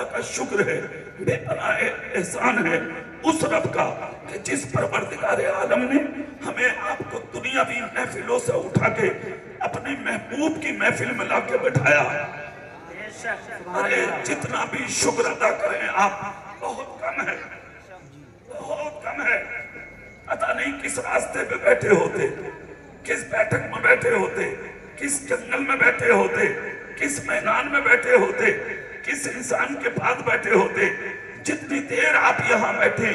का शुक्र है, बेपनाह एहसान है उस रब का कि जिस परवरदिगार आलम ने हमें आपको दुनियावी महफिलों से उठा के अपने महबूब की महफिल में लाके बैठाया। अरे जितना भी शुक्र अदा करें आप बहुत कम है, बहुत कम है। पता नहीं किस रास्ते पे बैठे होते, किस बैठक में बैठे होते, किस जंगल में बैठे होते, किस मैदान में बैठे होते, किस इंसान के पास बैठे होते। जितनी देर आप यहाँ बैठे,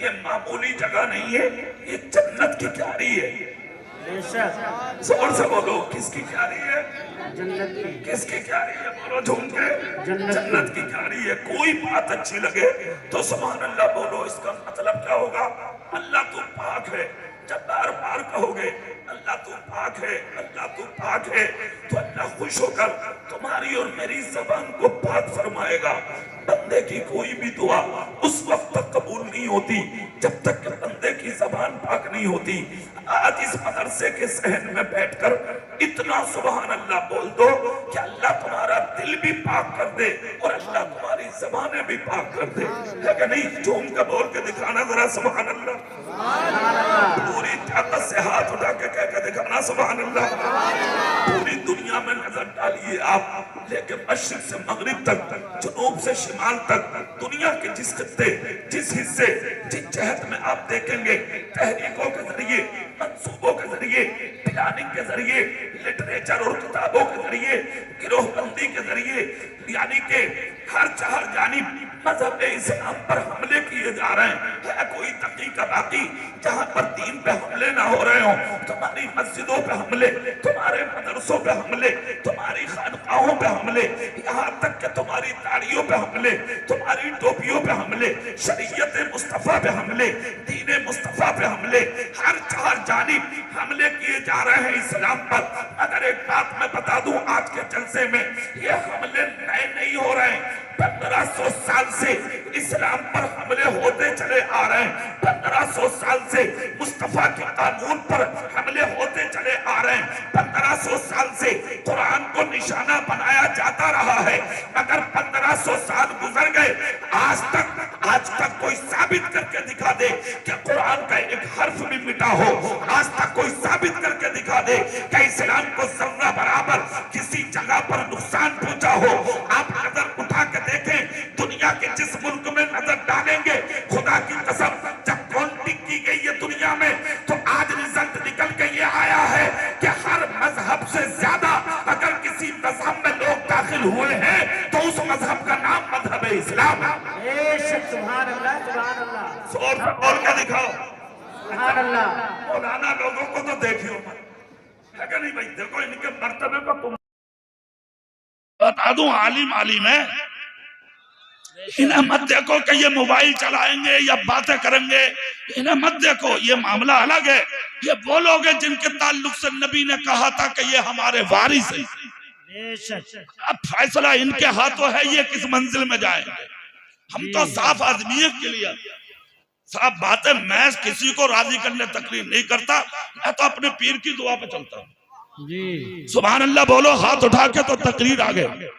ये मामूली जगह नहीं है, ये जन्नत की क्यारी है। जोर से बोलो, किसकी क्यारी है? जन्नत की। किसकी क्यारी है? बोलो झूम के, जन्नत की क्यारी है। कोई बात अच्छी लगे तो सुभान अल्लाह बोलो, इसका मतलब क्या होगा? अल्लाह तू पाक है। जब बार बार कहोगे अल्लाह तू पाक है, अल्लाह तू पाक है, तो अल्लाह खुश होकर तुम्हारी और मेरी ज़बान को पाक फरमाएगा। बंदे की कोई भी दुआ उस वक्त तक कबूल नहीं होती जब तक कि बंदे की ज़बान पाक नहीं होती। आज इस मदरसे के सहन में बैठकर इतना सुभान अल्लाह बोल दो कि अल्लाह तुम्हारा दिल भी पाक कर दे और अल्लाह तुम्हारी ज़बानें भी पाक कर दे। है कि नहीं? झूम के बोल के दिखाना जरा सुभान अल्लाह। पूरी ताकत से हाथ उठा के कह के दिखाना सुभान अल्लाह। पूरी दुनिया में नजर डालिए आप, लेकिन मशरिक से मगरिब तक, जुनूब से शिमाल तक, दुनिया के जिस खित्ते, जिस हिस्से, जिस जहत में आप देखेंगे तहरीकों के जरिए, मंसूबों के जरिए, प्लानिंग के जरिए, लिटरेचर और किताबों के जरिए, गिरोहबंदी के जरिए, यानी कि हर चार जानिब मजहब इस्लाम पर हमले किए जा रहे हैं। है कोई तकी का बाकी जहां पर दीन पे हमले ना हो रहे हो? तुम्हारी मस्जिदों पे हमले, तुम्हारे मदरसों पे हमले, तुम्हारी खानकाहों पे हमले, यहाँ तक कि तुम्हारी दाढ़ियों पे हमले, तुम्हारी टोपियों पे हमले, शरीयत मुस्तफा पे हमले, दीन मुस्तफा पे हमले, हर चार जानिब हमले किए जा रहे हैं इस्लाम पर। अगर एक बात मैं बता दूं आज के जलसे में, ये हमले नए नहीं हो रहे हैं। 1500 साल से इस्लाम पर हमले होते चले आ रहे हैं। 1500 साल से मुस्तफा के कानून पर हमले होते चले आ रहे हैं। 1500 साल से कुरान को निशाना बनाया जाता रहा है। मगर 1500 साल गुजर गए, आज तक कोई साबित करके दिखा दे कि कुरान का एक हर्फ भी मिटा हो। आज तक कोई साबित करके दिखा दे कि इस्लाम को जर्रा बराबर किसी जगह पर नुकसान पहुंचा हो। आप नजर उठा के देखें, दुनिया के जिस मुल्क में नजर डालेंगे, खुदा की कसम जब काउंटिंग की गई है दुनिया में, तो आज रिजल्ट निकल के ये आया है कि हर मजहब से ज्यादा अगर किसी मजहब में लोग दाखिल हुए हैं तो उस मजहब का नाम मजहब इस्लाम है। सुभान अल्लाह, सुभान अल्लाह। जोर से बोल के दिखाओ सुभान अल्लाह। मौलाना लोगों को तो देखियो है कि नहीं भाई? देखो इनके मर्तबे को तुम बता दूं, आलिम है। इन्हें मत देखो कि ये मोबाइल चलाएंगे या बातें करेंगे, इन्हें मत देखो, ये मामला अलग है। ये वो लोग हैं जिनके ताल्लुक से नबी ने कहा था कि ये हमारे वारिस हैं। अब फैसला इनके हाथों है, ये किस मंजिल में जाएंगे। हम तो साफ आदमी के लिए साफ बातें, मैं किसी को राजी करने तकलीफ नहीं करता, मैं तो अपने पीर की दुआ पे चलता हूँ जी। सुभान अल्लाह बोलो, हाथ उठा के तो तकरीर आ गए,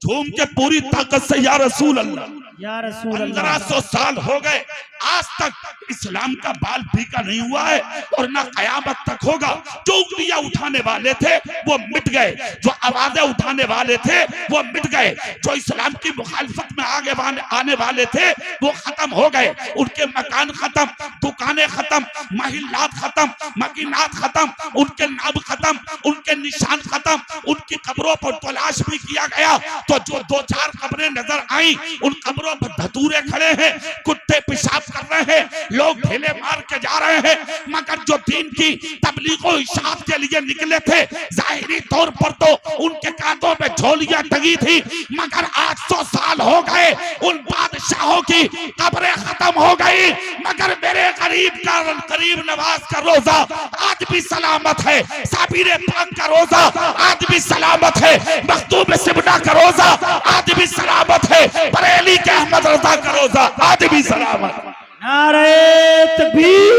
झूम के पूरी ताकत से या रसूल अल्लाह, या रसूल अल्लाह। 1500 साल हो गए, आज तक इस्लाम का बाल फीका नहीं हुआ है और ना कयामत तक होगा। जो उंगलियां उठाने वाले थे वो मिट गए, जो आवाजें उठाने वाले थे वो मिट गए, जो इस्लाम की मुखालफत में आगे आने वाले थे वो खत्म हो गए। उनके मकान खत्म, दुकानें खत्म, महिलात खत्म, मकीनात खत्म, उनके नाम खत्म, उनके निशान खत्म। उनकी कब्रों पर तलाश भी किया गया तो जो 2-4 कब्रें नजर आई, उन कब्रों पर धतूरे खड़े हैं, कुत्ते पेशाब कर रहे हैं, लोग ढेले मार के जा रहे हैं। मगर जो दीन की तबलीग और इशाअत के लिए निकले थे, जाहिरी तौर पर तो उनके कांधों पे झोलियां टंगी थी, मगर 800 साल हो गए, उन बादशाहों की कब्रें खत्म हो गई, मगर मेरे करीब नवाज का रोजा आज भी सलामत है, साबिर पाक का रोजा आज भी सलामत है, मखदूम सिबना का रोजा आज भी सलामत है, बरेली के अहमद रजा का रोजा आज भी सलामत। नारे तकबीर,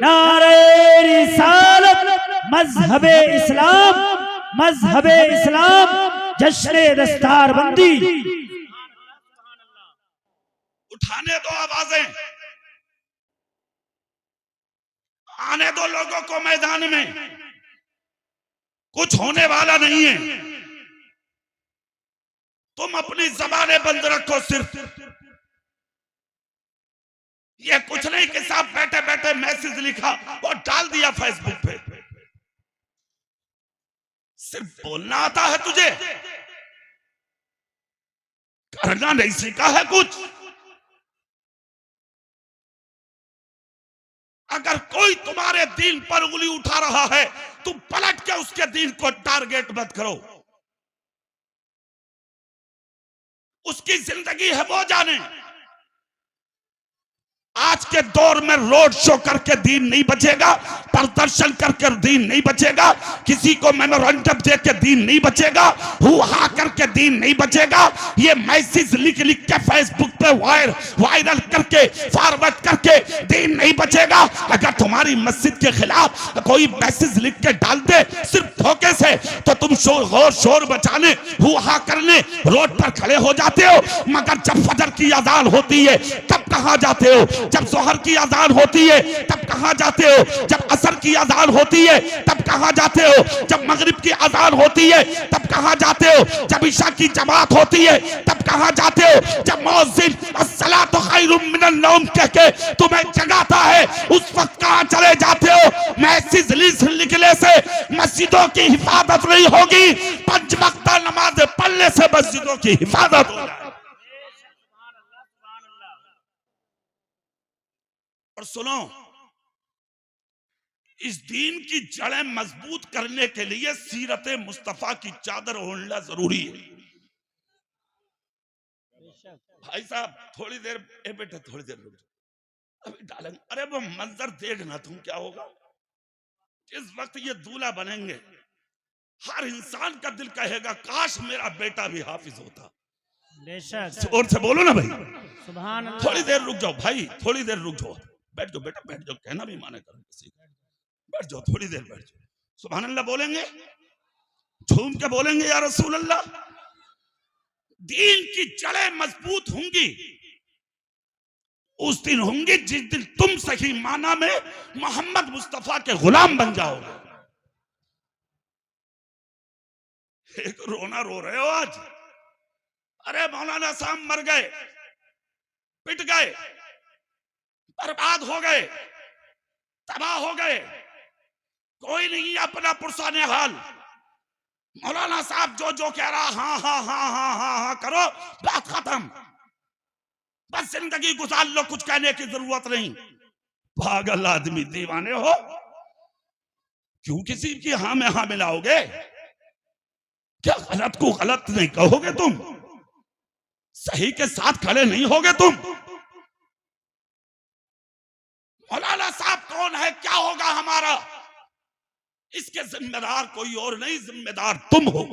नारे रिसालत, मजहबे इस्लाम, मजहबे इस्लाम, जश्न दस्तारबंदी। उठाने दो आवाजें, आने दो लोगों को मैदान में, कुछ होने वाला नहीं है। तुम अपनी जबानें बंद रखो, सिर्फ ये कुछ नहीं कि साहब बैठे बैठे मैसेज लिखा और डाल दिया फेसबुक पे। सिर्फ बोलना आता है तुझे, करना नहीं सीखा है कुछ। अगर कोई तुम्हारे दीन पर उंगली उठा रहा है, तुम पलट के उसके दीन को टारगेट मत करो। उसकी जिंदगी है वो जाने। आज के दौर में रोड शो करके दीन नहीं बचेगा, प्रदर्शन करके दीन नहीं बचेगा, किसी को मेमोरेंडम दे के दीन नहीं बचेगा, हुआ करके दीन नहीं बचेगा। ये मैसेज लिख लिख के फेसबुक पे वायरल करके फॉरवर्ड करके दीन नहीं बचेगा। अगर तुम्हारी मस्जिद के खिलाफ कोई मैसेज लिख के डाल दे सिर्फ धोखे से, तो तुम शोर बचाने हुआ करने रोड पर खड़े हो जाते हो। मगर जब फजर की अजान होती है तब कहां जाते हो? जब जोहर की अजान होती है तब कहां जाते हो? जब असर की अजान होती है तब कहां जाते हो? जब मगरिब की अजान होती है तब कहां जाते हो? जब इशा की जमात होती है तब कहां जाते हो? जब मुअज्जिन अस्सलातु खैरुम मिनन नौम कह के तुम्हें जगाता है, उस वक्त कहां चले जाते हो? मैसेज लिखने से मस्जिदों की हिफाजत नहीं होगी, 5 वक्त नमाज पढ़ने से मस्जिदों की हिफाजत होगी। और सुनो, इस दीन की जड़ें मजबूत करने के लिए सीरत मुस्तफा की चादर ओढ़ना जरूरी है। भाई साहब थोड़ी देर, ए बेटा थोड़ी देर रुक जाओ, अभी डालेंगे। अरे वो मंजर देखना तुम क्या होगा इस वक्त ये दूल्हा बनेंगे। हर इंसान का दिल कहेगा काश मेरा बेटा भी हाफिज होता। और से बोलो ना भाई, सुभान अल्लाह। थोड़ी देर रुक जाओ भाई, थोड़ी देर रुक जाओ, बैठ जाओ बेटा, बैठ जाओ, कहना भी माने करो किसी का, बैठ जाओ थोड़ी देर बैठ जाओ। सुभान अल्लाह बोलेंगे, झूम के बोलेंगे या रसूल अल्लाह। दीन की जड़ें मजबूत होंगी उस दिन होंगी जिस दिन तुम सही माना में मोहम्मद मुस्तफा के गुलाम बन जाओगे। एक रोना रो रहे हो आज, अरे मौलाना साहब मर गए, पिट गए, बर्बाद हो गए, तबाह हो गए, कोई नहीं अपना पुरसाने हाल। मौलाना साहब जो जो कह रहा हाँ हाँ हाँ हाँ हाँ हाँ करो, बात खत्म, बस जिंदगी गुजार लो, कुछ कहने की जरूरत नहीं। पागल आदमी, दीवाने हो क्यों किसी की हाँ में हाँ मिलाओगे? क्या गलत को गलत नहीं कहोगे तुम? सही के साथ खड़े नहीं होगे तुम? मौलाना साहब कौन है, क्या होगा हमारा? इसके जिम्मेदार कोई और नहीं, जिम्मेदार तुम हो।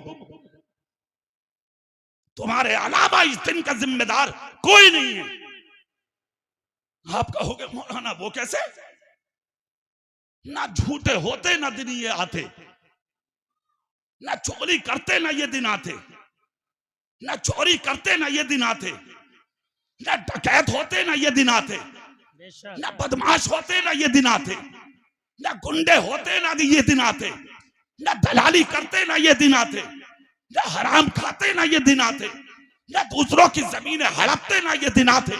तुम्हारे अलावा इस दिन का जिम्मेदार कोई नहीं है। आप कहोगे मौलाना वो कैसे? ना झूठे होते ना दिन ये आते, ना चोरी करते ना ये दिन आते, ना चोरी करते ना ये दिन आते, ना डकैत होते ना ये दिन आते, ना बदमाश होते ना ये दिन आते, ना गुंडे होते ना ये दिन आते, ना दलाली करते ना ये दिन आते, ना हराम खाते ना ये दिन आते, ना दूसरों की जमीनें हड़पते ना ये दिन आते।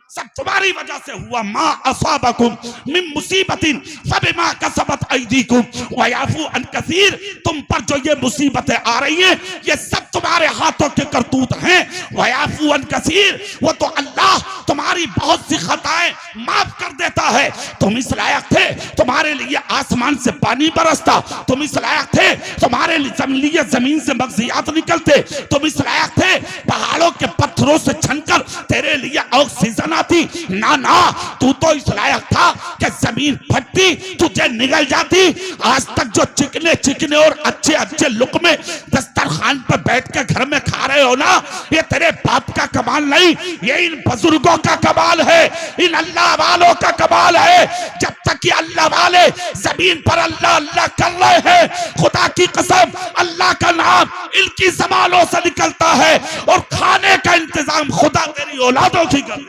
सब तुम्हारी वजह से हुआ। माँ असाबकुम मिन मुसीबतिन फबिमा कसबत अयदीकुम व याफू अन कसीर। तुम पर जो ये मुसीबतें आ रही हैं ये सब तुम्हारे हाथों के करतूत हैं। व याफू अन कसीर, वो तो अल्लाह तुम्हारी बहुत सी खताएं माफ कर देता है। तुम इस लायक थे तुम्हारे लिए आसमान से पानी बरसता, तुम इस लायक थे तुम्हारे लिए जमीन से मगजियात निकलते, तुम इस लायक थे पहाड़ों के पत्थरों से छनकर तेरे लिए ऑक्सीजन आती। ना ना, तू तो इस लायक था कि जमीन फटती तुझे निगल जाती। आज तक जो चिकने चिकने और अच्छे अच्छे लुक़मे दस्तरखान पर बैठ के घर में खा रहे हो ना, ये तेरे बाप का कमाल नहीं, ये इन बुजुर्गों का कमाल है, इन अल्लाह वालों का कमाल है। जब तक ये अल्लाह वाले जमीन पर अल्लाह अल्लाह कर रहे हैं, खुदा की कसम अल्लाह का नाम इनकी ज़बानों से निकलता है और खाने का इंतजाम खुदा तेरी औलादों की कर।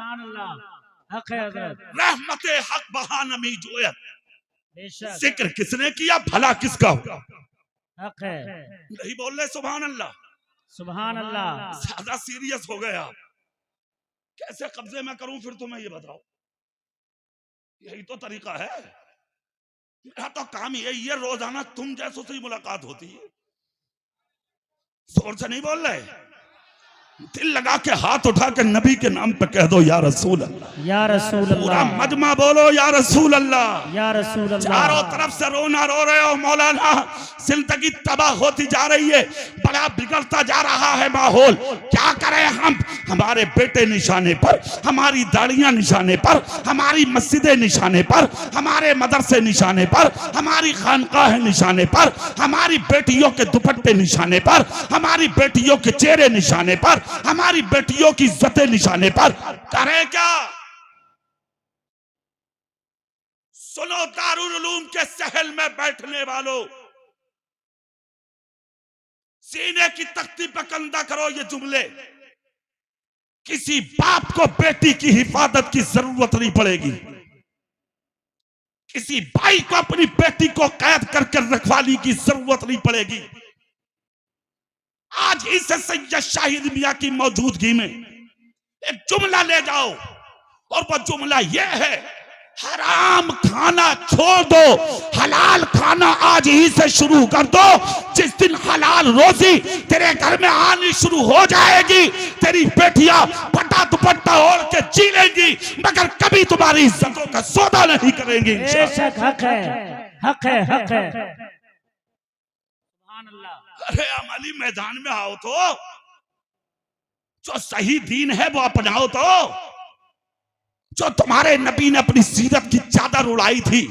सुभान अल्लाह, हक है हजरत, रहमत हक बहा नमी जोयत, बेशक जिक्र किसने किया भला किसका हुआ? हक है, नहीं बोल रहे सुभान अल्लाह। सुभान अल्लाह, ज्यादा सीरियस हो गए आप। कैसे कब्जे में करूं फिर तुम्हें ये बताओ? यही तो तरीका है। मेरा तो काम यही है, रोजाना तुम जैसों से ही मुलाकात होती है। जोर से नहीं बोल रहे, दिल लगा के हाथ उठा के नबी के नाम पे कह दो या रसूल अल्लाह, या रसूल पूरा अल्लाह, मजमा बोलो या रसूल अल्लाह। या रसूल अल्लाह। चारों तरफ से रोना रो रहे हो मौलाना, जिंदगी तबाह होती जा रही है, बड़ा बिगड़ता जा रहा है माहौल। क्या करें हम? हमारे बेटे निशाने पर, हमारी दाढ़ियां निशाने पर, हमारी मस्जिदें निशाने पर, हमारे मदरसे निशाने पर, हमारी खानकाह निशाने पर, हमारी बेटियों के दुपट्टे निशाने पर, हमारी बेटियों के चेहरे निशाने पर, हमारी बेटियों की इज्जतें निशाने पर। करें क्या? सुनो दारुल उलूम के सहल में बैठने वालों, सीने की तख्ती पर कंधा करो ये जुमले। किसी बाप को बेटी की हिफाजत की जरूरत नहीं पड़ेगी, किसी भाई को अपनी बेटी को कैद करके रखवाली की जरूरत नहीं पड़ेगी। आज ही से सैयद शाहिद मियां की मौजूदगी में एक जुमला ले जाओ, और वो जुमला यह है, हराम खाना छोड़ दो, हलाल खाना आज ही से शुरू कर दो। जिस दिन हलाल रोजी तेरे घर में आनी शुरू हो जाएगी, तेरी बेटियां पटा दुपट्टा ओढ़ के जी लेंगी, मगर कभी तुम्हारी इज्जतों का सौदा नहीं करेंगी। बेशक हक है, हक है, हक है। सुभान अल्लाह। अरे अमली मैदान में आओ तो, जो सही दीन है वो अपनाओ तो। जो तुम्हारे नबी ने अपनी सीरत की चादर उड़ाई थी,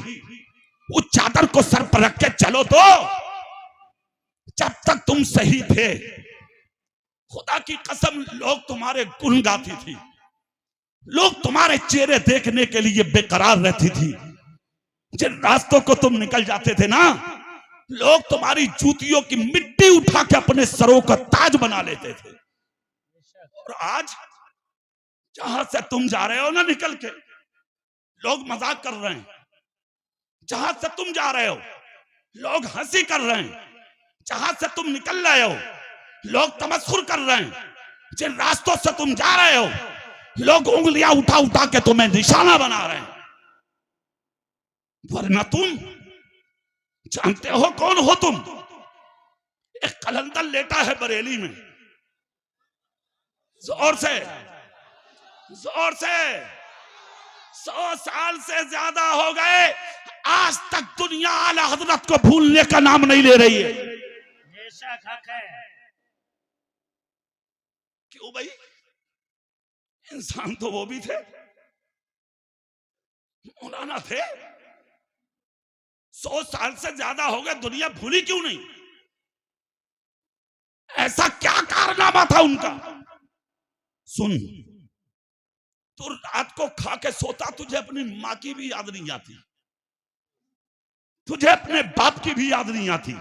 उस चादर को सर पर रख के चलो तो। जब तक तुम सही थे, खुदा की कसम लोग तुम्हारे गुण गाती थी, लोग तुम्हारे चेहरे देखने के लिए बेकरार रहती थी। जिन रास्तों को तुम निकल जाते थे ना, लोग तुम्हारी जूतियों की मिट्टी उठा के अपने सरों का ताज बना लेते थे। और आज जहां से तुम जा रहे हो ना निकल के, लोग मजाक कर रहे हैं। जहां से तुम जा रहे हो, लोग हंसी कर रहे हैं। जहां से तुम निकल रहे हो, लोग तमस्खुर कर रहे हैं। जिन रास्तों से तुम जा रहे हो, लोग उंगलियां उठा उठा के तुम्हें निशाना बना रहे हैं। वरना तुम जानते हो कौन हो तुम? एक कलंदर लेटा है बरेली में, जोर से, जोर से। 100 साल से ज्यादा हो गए, आज तक दुनिया आला हजरत को भूलने का नाम नहीं ले रही है। बेशक हक है। क्यों भाई? इंसान तो वो भी थे, मौलाना थे। 100 साल से ज्यादा हो गए, दुनिया भूली क्यों नहीं? ऐसा क्या कारनामा था उनका? सुन, तू रात को खा के सोता, तुझे अपनी माँ की भी याद नहीं आती, तुझे अपने बाप की भी याद नहीं आती,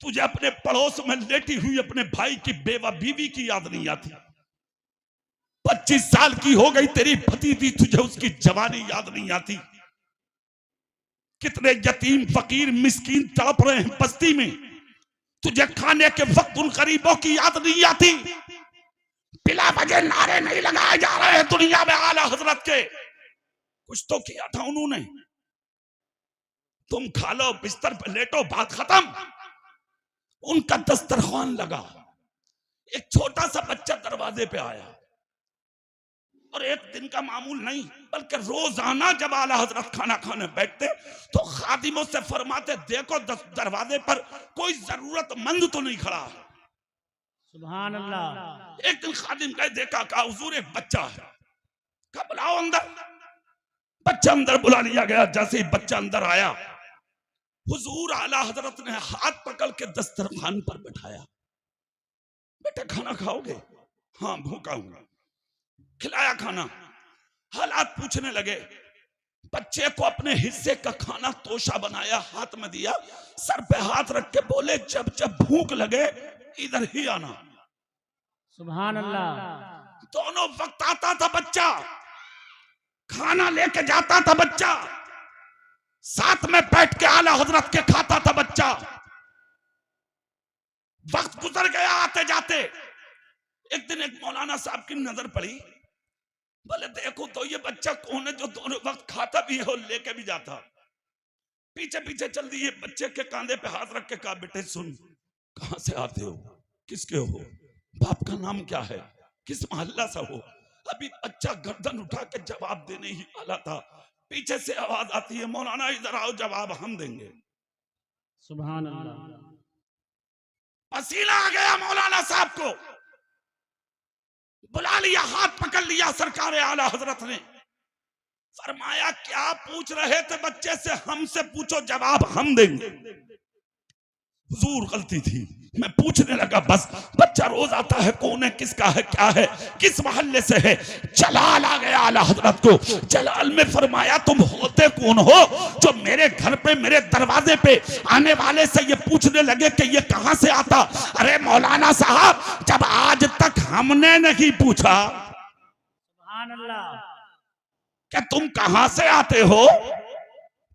तुझे अपने पड़ोस में लेटी हुई अपने भाई की बेवा बीवी की याद नहीं आती। 25 साल की हो गई तेरी भतीजी, तुझे उसकी जवानी याद नहीं आती। कितने यतीम फकीर मिस्कीन तड़प रहे हैं बस्ती में, तुझे खाने के वक्त उन गरीबों की याद नहीं आती। बिला वजह नारे नहीं लगाए जा रहे हैं दुनिया में आला हजरत के। कुछ तो किया था उन्होंने। तुम खा लो, बिस्तर पे लेटो, बात खत्म। उनका दस्तरखान लगा, एक छोटा सा बच्चा दरवाजे पे आया, और एक दिन का मामूल नहीं बल्कि रोजाना जब आला हजरत खाना खाने बैठते तो खादिमों से फरमाते, देखो दरवाजे पर कोई जरूरतमंद तो नहीं खड़ा। सुभान अल्लाह। एक दिन खादिम गए, देखा, कहा हुजूर एक बच्चा है, कहा बुलाओ अंदर। बच्चा अंदर बुला लिया गया। जैसे ही बच्चा अंदर आया, हुजूर आला हजरत ने हाथ पकड़ के दस्तरखान पर बैठाया। बेटा खाना खाओगे? हाँ भूखा हूं। खिलाया खाना। हालात पूछने लगे। बच्चे को अपने हिस्से का खाना तोशा बनाया, हाथ में दिया, सर पे हाथ रख के बोले, जब जब भूख लगे इधर ही आना। सुभान अल्लाह। दोनों वक्त आता था बच्चा, खाना लेके जाता था बच्चा, साथ में बैठ के आला हजरत के खाता था बच्चा। वक्त गुजर गया आते जाते। एक दिन एक मौलाना साहब की नजर पड़ी, बोले देखो तो ये बच्चा कौन है जो दोनों वक्त खाता भी है और लेके भी जाता। पीछे पीछे चल दिए, बच्चे के कांधे पे हाथ रख के कहा बेटे सुन, कहां से आते हो, किसके हो, बाप का नाम क्या है, किस मोहल्ला से हो। अभी बच्चा गर्दन उठा के जवाब देने ही वाला था, पीछे से आवाज आती है मौलाना इधर आओ, जवाब हम देंगे। सुभान अल्लाह। पसीना आ गया मौलाना साहब को, बुला लिया, हाथ पकड़ लिया सरकार आला हजरत ने, फरमाया क्या पूछ रहे थे बच्चे से, हमसे पूछो जवाब हम देंगे। हुजूर गलती थी, मैं पूछने लगा बस, बच्चा रोज आता है, कौन है, किसका है, क्या है, किस मोहल्ले से है। जलाल आ गया आला हजरत को, जलाल में फरमाया तुम होते कौन हो जो मेरे घर पे, मेरे दरवाजे पे आने वाले से ये पूछने लगे कि ये कहां से आता। अरे मौलाना साहब, जब आज तक हमने नहीं पूछा सुभान अल्लाह कि तुम कहां से आते हो,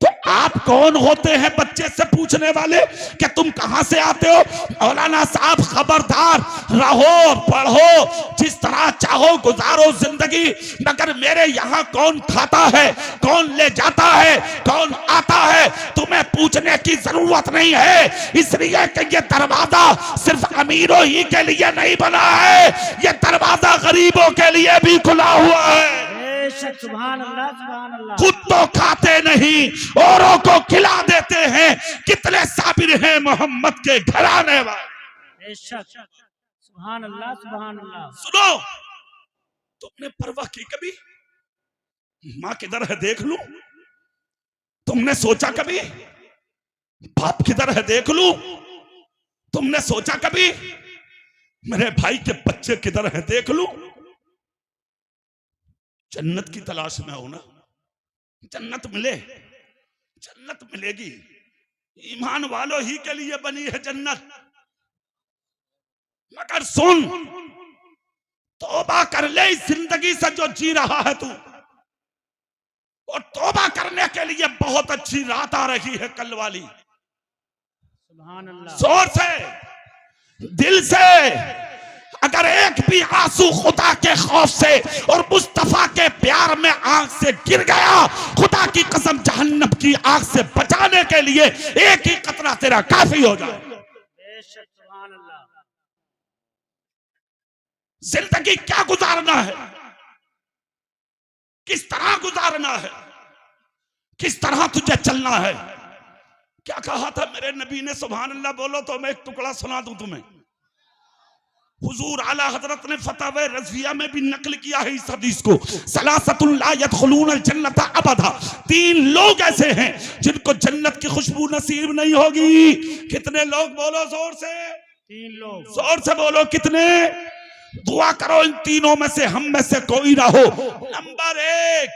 तो आप कौन होते हैं बच्चे से पूछने वाले कि तुम कहां से आते हो। मौलाना साहब खबरदार रहो, पढ़ो, जिस तरह चाहो गुजारो जिंदगी, मगर मेरे यहाँ कौन खाता है, कौन ले जाता है, कौन आता है, तुम्हें पूछने की जरूरत नहीं है। इसलिए कि ये दरवाजा सिर्फ अमीरों ही के लिए नहीं बना है, ये दरवाजा गरीबों के लिए भी खुला हुआ है। सुभान अल्लाह, सुभान अल्लाह। खुद तो खाते नहीं, औरों को खिला देते हैं, कितने साबिर हैं मोहम्मद के घराने वाले। सुभान अल्लाह, सुभान अल्लाह। सुनो, तुमने परवाह की कभी माँ किधर है देख लूं, तुमने सोचा कभी बाप किधर है देख लूं, तुमने सोचा कभी मेरे भाई के बच्चे किधर है देख लूं। जन्नत की तलाश में हो ना, जन्नत मिले, जन्नत मिलेगी, ईमान वालों ही के लिए बनी है जन्नत। मगर सुन, तौबा कर ले इस जिंदगी से जो जी रहा है तू, और तौबा करने के लिए बहुत अच्छी रात आ रही है कल वाली। सुभान अल्लाह। जोर से, दिल से, अगर एक भी आंसू खुदा के खौफ से और मुस्तफा के प्यार में आंख से गिर गया, खुदा की कसम जहन्नम की आग से बचाने के लिए एक ही कतरा तेरा काफी हो जाए। सुभान अल्लाह। जिंदगी क्या गुजारना है, किस तरह गुजारना है, किस तरह तुझे चलना है। क्या कहा था मेरे नबी ने, सुभान अल्लाह बोलो तो मैं एक टुकड़ा सुना दूं तुम्हें। हुजूर आला हजरत ने फतवा रज़विया में भी नकल किया है इस हदीस को। सलासतुन ला यदखुलूनल जन्नत अबदा, 3 लोग ऐसे हैं जिनको जन्नत की खुशबू नसीब नहीं होगी। कितने लोग, बोलो जोर से, 3 लोग, जोर से बोलो कितने। दुआ करो इन तीनों में से हम में से कोई ना हो। नंबर 1,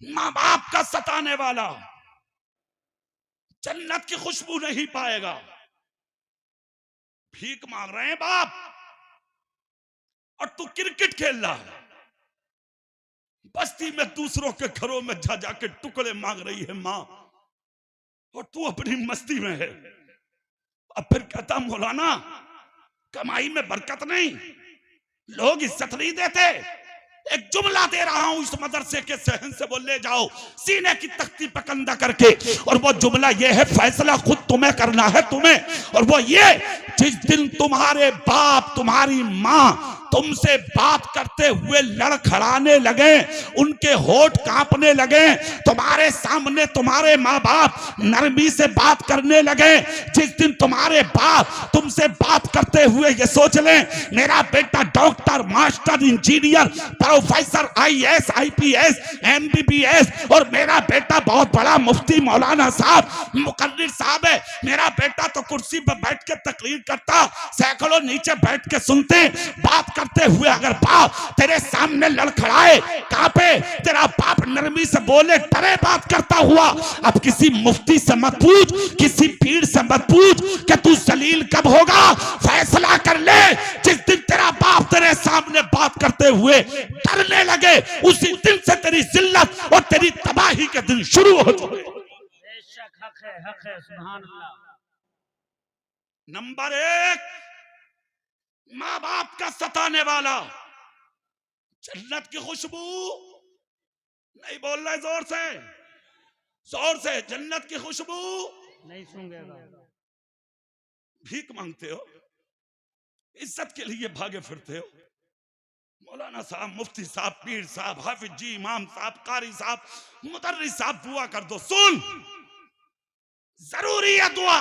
माँ बाप का सताने वाला जन्नत की खुशबू नहीं पाएगा। भीख मांग रहे हैं बाप और तू क्रिकेट खेल रहा है, बस्ती में दूसरों के घरों में जा जाके टुकड़े मांग रही है मां, और तू अपनी मस्ती में है। अब फिर कहता मौलाना कमाई में बरकत नहीं, लोग इज्जत नहीं देते। एक जुमला दे रहा हूं इस मदरसे के सहन से, वो ले जाओ सीने की तख्ती पर कंधा करके, और वो जुमला ये है, फैसला खुद तुम्हें करना है तुम्हें। और वो ये, जिस दिन तुम्हारे बाप तुम्हारी माँ तुमसे बात करते हुए लड़खड़ाने लगे, उनके होठ कांपने लगे, तुम्हारे सामने तुम्हारे माँ बाप नरमी से बात करने लगे, जिस दिन तुम्हारे बाप तुमसे बात करते हुए ये सोच लें मेरा बेटा doctor, master, engineer, professor, IAS, IPS, MBBS, और मेरा बेटा बहुत बड़ा मुफ्ती मौलाना साहब, मुकर्रिर साहब है, मेरा बेटा तो कुर्सी पर बैठ के तकरीर करता, सैकड़ों नीचे बैठ के सुनते। बात करते हुए अगर बाप तेरे सामने लड़खड़ाए, कांपे, तेरा बाप नरमी से बोले, डरे बात करता हुआ, अब किसी मुफ्ती से मत पूछ, किसी पीर से मत पूछ कि तू जलील कब होगा, फैसला कर ले जिस दिन तेरा बाप तेरे सामने करते हुए डरने लगे, उसी दिन से तेरी जिल्लत और तेरी तबाही के दिन शुरू हो चुके। बेशक हक है सुभान अल्लाह। नंबर 1, माँ बाप का सताने वाला, जन्नत की खुशबू नहीं बोल रहे, जोर से जन्नत की खुशबू नहीं सूंघेगा। भीख मांगते हो, इज्जत के लिए भागे फिरते हो। मौलाना साहब, मुफ्ती साहब, पीर साहब, हाफिज जी, इमाम साहब, कारी साहब, मुदर्रिस साहब दुआ कर दो। सुन, जरूरी है दुआ,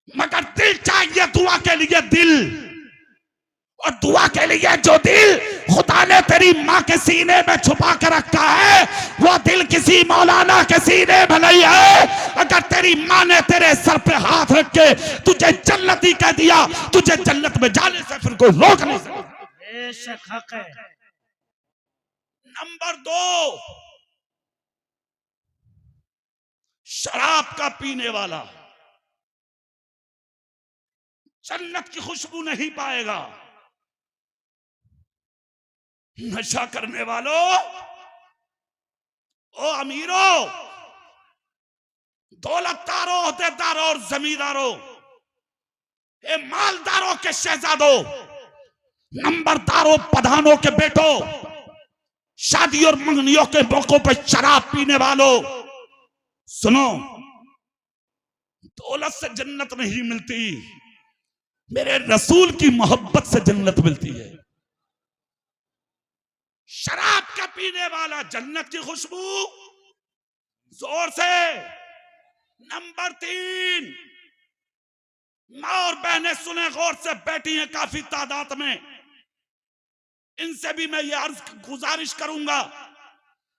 मगर दिल चाहिए दुआ के लिए, दिल। और दुआ के लिए जो दिल खुदा ने तेरी माँ के सीने में छुपा कर रखा है, वो दिल किसी मौलाना के सीने में नहीं है। अगर तेरी माँ ने तेरे सर पे हाथ रख के तुझे जन्नती कह दिया, तुझे जन्नत में जाने से फिर कोई रोक नहीं सकता। बेशक हक है। नंबर 2, शराब का पीने वाला जन्नत की खुशबू नहीं पाएगा। नशा करने वालों, ओ अमीरों, दौलतदारों, ओहदेदारों और जमींदारों, ए मालदारों के शहजादों, नंबरदारों, प्रधानों के बेटों, शादी और मंगनियों के मौकों पर शराब पीने वालों, सुनो, दौलत से जन्नत नहीं मिलती, मेरे रसूल की मोहब्बत से जन्नत मिलती है। शराब का पीने वाला, जन्नत की खुशबू, जोर से। नंबर 3, माँ और बहनें सुने गौर से, बैठी हैं काफी तादाद में, इनसे भी मैं ये अर्ज गुजारिश करूंगा,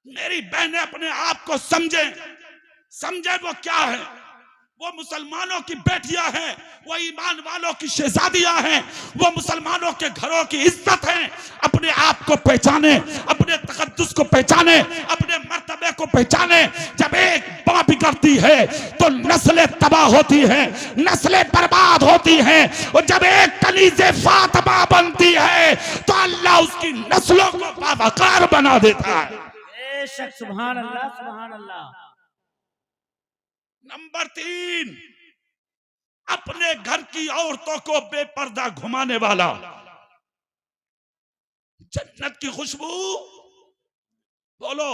मेरी बहनें अपने आप को समझे वो क्या है। वो मुसलमानों की बेटियां हैं, वो ईमान वालों की शहजादियां हैं, वो मुसलमानों के घरों की इज्जत हैं। अपने आप को पहचाने, अपने तकद्दुस को पहचाने, अपने मर्तबे को पहचाने। जब एक माँ बिगड़ती है तो नस्लें तबाह होती हैं, नस्लें बर्बाद होती हैं। और जब एक कनीज़े फातिमा बनती है तो अल्लाह उसकी नस्लों को बावकार बना देता है। बेशक सुभान अल्लाह, सुभान अल्लाह। नंबर 3, अपने घर की औरतों को बेपर्दा घुमाने वाला, जन्नत की खुशबू बोलो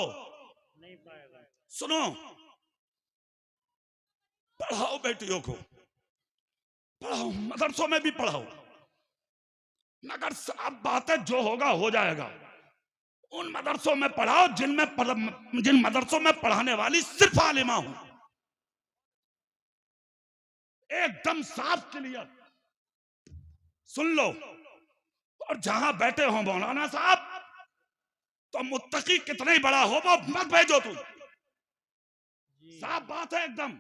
नहीं पाएगा। सुनो, पढ़ाओ बेटियों को, पढ़ाओ, मदरसों में भी पढ़ाओ, मगर सब बातें जो होगा हो जाएगा। उन मदरसों में पढ़ाओ जिन मदरसों में पढ़ाने वाली सिर्फ आलिमा हो, एकदम साफ क्लियर, सुन लो। और जहां बैठे हो मौलाना साहब, तो मुत्तकी कितना ही बड़ा हो वो मत भेजो तुम, साफ बात है एकदम।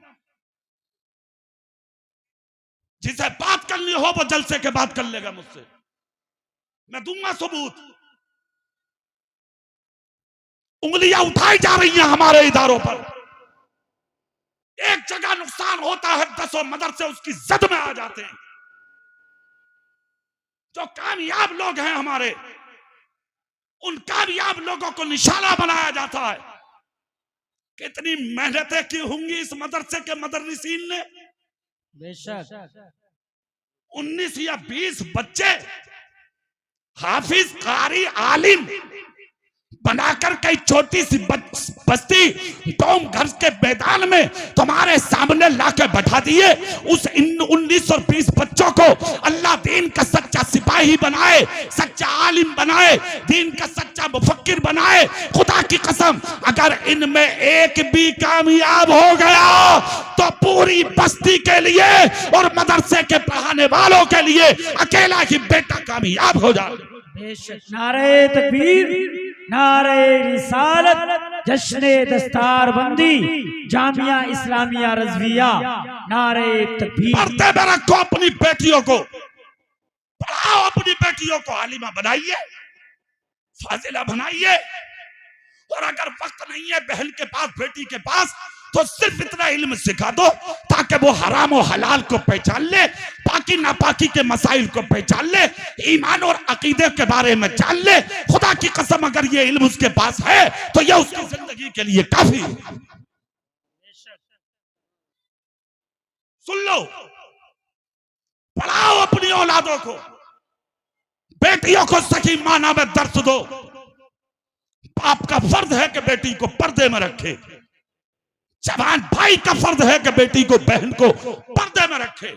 जिसे बात करनी हो वो जलसे के बाद कर लेगा मुझसे, मैं दूंगा सबूत। उंगलियां उठाई जा रही हैं हमारे इदारों पर, एक जगह नुकसान होता है 10 मदरसे उसकी जद में आ जाते हैं। जो कामयाब लोग हैं हमारे, उन कामयाब लोगों को निशाना बनाया जाता है। कितनी मेहनतें की होंगी इस मदरसे के मदरसीन ने। बेशक 19 या 20 बच्चे हाफिज, कारी, आलिम बनाकर कई छोटी सी बस्ती टोम घर के मैदान में तुम्हारे सामने लाके बैठा दिए। उस 19 और 20 बच्चों को अल्लाह दीन का सच्चा सिपाही बनाए, सच्चा आलिम बनाए, दीन का सच्चा मुफक्किर बनाए। खुदा की कसम, अगर इनमें एक भी कामयाब हो गया तो पूरी बस्ती के लिए और मदरसे के पढ़ाने वालों के लिए अकेला ही बेटा कामयाब हो जाए। बेशक। नारे तकबीर, नारे रिसालत, जश्ने दस्तारबंदी, जामिया इस्लामिया रज़विया, नारे तकबीर। पर्दे में रखो अपनी बेटियों को, पढ़ाओ अपनी बेटियों को, आलिमा बनाइए, फाजिला बनाइए। और अगर वक्त नहीं है बहन के पास, बेटी के पास, तो सिर्फ इतना इल्म सिखा दो ताकि वो हराम और हलाल को पहचान ले, पाकी नापाकी के मसाइल को पहचान ले, ईमान और अकीदे के बारे में जान ले। खुदा की कसम अगर ये इल्म उसके पास है तो यह उसकी जिंदगी के लिए काफी है। सुन लो, पढ़ाओ अपनी औलादों को, बेटियों को सही माना में दर्स दो। बाप का फर्ज है कि बेटी को पर्दे में रखे, जवान भाई का फर्ज है कि बेटी को, बहन को पर्दे में रखे।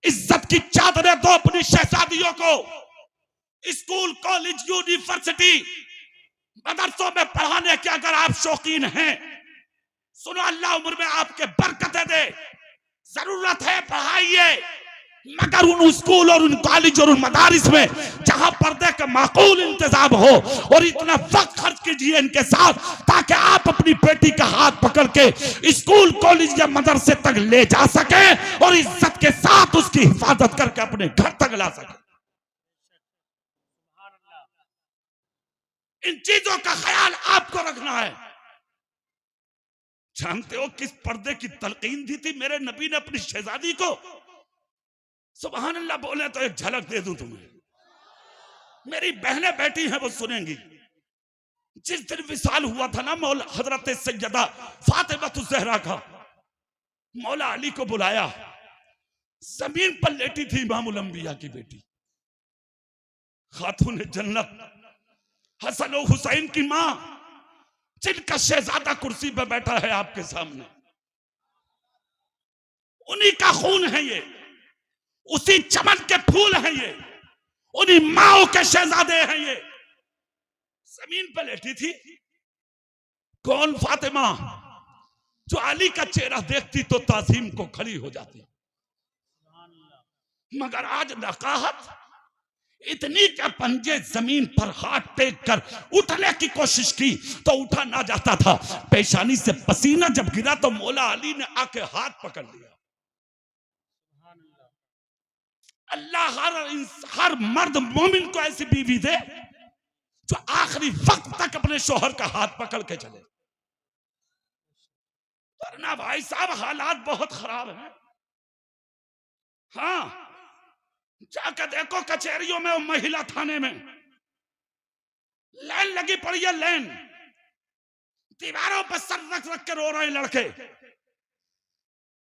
इज्जत की चादरें दो अपनी शहजादियों को। स्कूल, कॉलेज, यूनिवर्सिटी, मदरसों में पढ़ाने के अगर आप शौकीन हैं, सुनो, अल्लाह उम्र में आपके बरकतें दे। जरूरत है पढ़ाइए, मगर उन स्कूल और उन कॉलेज और उन मदारिस में जहां पर्दे का माकूल इंतजाम हो, और इतना वक्त खर्च कीजिए इनके साथ ताकि आप अपनी बेटी का हाथ पकड़ के स्कूल, कॉलेज या मदरसे तक ले जा सके और इज्जत के साथ उसकी हिफाजत करके अपने घर तक ला सके। इन चीजों का ख्याल आपको रखना है। जानते हो किस पर्दे की तलकीन दी थी मेरे नबी ने अपनी शहजादी को? सुभान अल्लाह बोले तो एक झलक दे दूं तुम्हें, मेरी बहनें बैठी हैं वो सुनेंगी। जिस दिन विसाल हुआ था ना मौला हजरत सैयदा फातिमा ज़हरा का, मौला अली को बुलाया। जमीन पर लेटी थी इमामुल अंबिया की बेटी, खातून जन्नत, हसन और हुसैन की मां, जिनका शहजादा कुर्सी पर बैठा है आपके सामने। उन्हीं का खून है ये, उसी चमन के फूल हैं ये, उन्हीं माओ के शहजादे हैं ये। जमीन पर लेटी थी। कौन? फातिमा, जो अली का चेहरा देखती तो ताजीम को खड़ी हो जाती। मगर आज नकाहत इतनी के पंजे जमीन पर हाथ टेक कर उठने की कोशिश की तो उठा ना जाता था। पेशानी से पसीना जब गिरा तो मौला अली ने आके हाथ पकड़ लिया। अल्लाह हर मर्द मोमिन को ऐसी बीवी दे जो आखिरी वक्त तक अपने शोहर का हाथ पकड़ के चले। वरना भाई साहब हालात बहुत खराब हैं। हाँ, जाकर देखो कचहरियों में, महिला थाने में लाइन लगी पड़ी है, लाइन, दीवारों पर सर रख रख के रो रहे लड़के।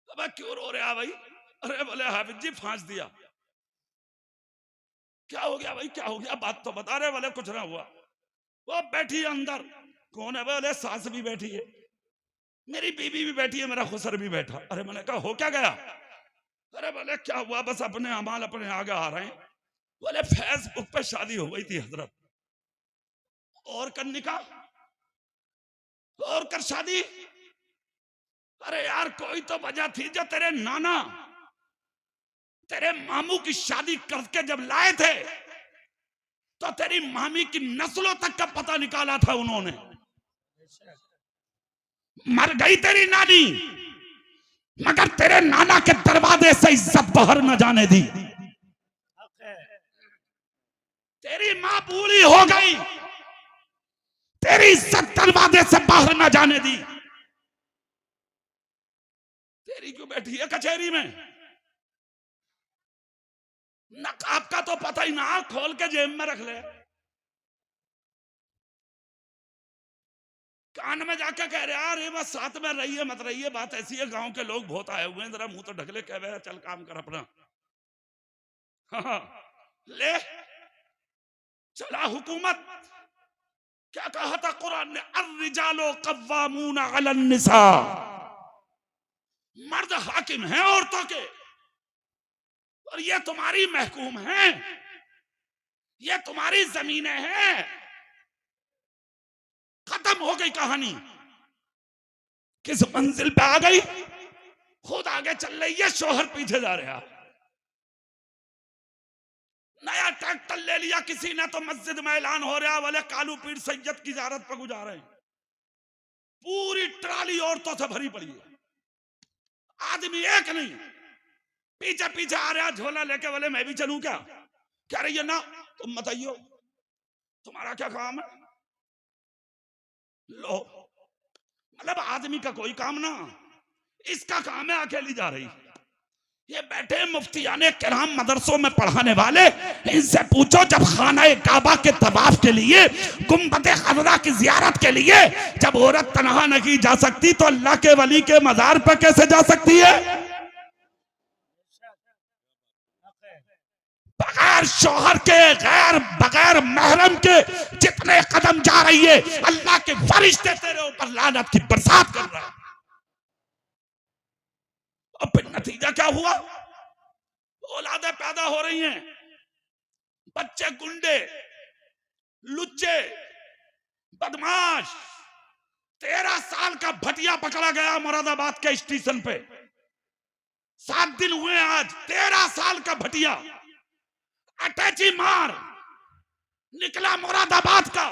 अब क्यों रो रहे भाई? अरे बोले हाफिज जी फांस दिया। क्या हो गया भाई, क्या हो गया? बात तो बता रहे। बोले कुछ ना हुआ। वो बैठी है अंदर। कौन है? बोले सास भी बैठी है, मेरी बीवी भी बैठी है, मेरा खुसर भी बैठा। अरे मैंने कहा हो क्या गया? अरे बोले क्या हुआ, बस अपने अमाल अपने आगे आ रहे हैं। बोले फेसबुक पे शादी हो गई थी हजरत, और कर निकाह, और कर शादी। अरे यार कोई तो वजह थी जो तेरे नाना तेरे मामू की शादी करके जब लाए थे तो तेरी मामी की नस्लों तक का पता निकाला था उन्होंने। मर गई तेरी नानी, मगर तेरे नाना के दरवाजे से इज्जत बाहर न जाने दी। तेरी मां बूढ़ी हो गई, तेरी इज्जत दरवाजे से बाहर न जाने दी। तेरी क्यों बैठी है कचहरी में? नकाब का तो पता ही ना, खोल के जेब में रख ले। कान में जाके कह रहे यार ये बात साथ में रहिए मत रहिए, बात ऐसी है, गांव के लोग बहुत आए हुए हैं, जरा मुंह तो ढकले, कह रहे चल काम कर अपना। हाँ, ले चला हुकूमत। क्या कहा था कुरान ने? अर्रिजालो कव्वामून अलन निसा, मर्द हाकिम हैं औरतों के, और ये तुम्हारी महकूम हैं, ये तुम्हारी जमीनें हैं। खत्म हो गई कहानी। किस मंजिल पे आ गई? खुद आगे चल रही है, शोहर पीछे जा रहा। नया ट्रैक्टर ले लिया किसी ने तो मस्जिद में ऐलान हो रहा, वाले कालू पीर सैयद की ज़ियारत पर गुजार रहे हैं। पूरी ट्राली औरतों से भरी पड़ी है, आदमी एक नहीं, पीछे पीछे आ रहा झोला लेके। बोले मैं भी चलूं क्या? कह रही है ना तुम बताइयो तुम्हारा क्या काम है। लो मतलब आदमी का कोई काम ना, इसका काम है अकेली जा रही। ये बैठे मुफ्तियाने किराम मदरसों में पढ़ाने वाले, इनसे पूछो जब खाना काबा के तवाफ के लिए, गुम्बद खजरा की जियारत के लिए जब औरत तनहा नहीं जा सकती तो अल्लाह के वली के मजार पर कैसे जा सकती है? बगैर शौहर के, बगैर महरम के जितने कदम जा रही है, अल्लाह के फरिश्ते तेरे ऊपर लानत की बरसात कर रहा है। और फिर नतीजा क्या हुआ? औलादें पैदा हो रही हैं, बच्चे गुंडे, लुच्चे, बदमाश। 13 साल का भटिया पकड़ा गया मुरादाबाद के स्टेशन पे। 7 दिन हुए आज। 13 साल का भटिया अटैची मार निकला मुरादाबाद का।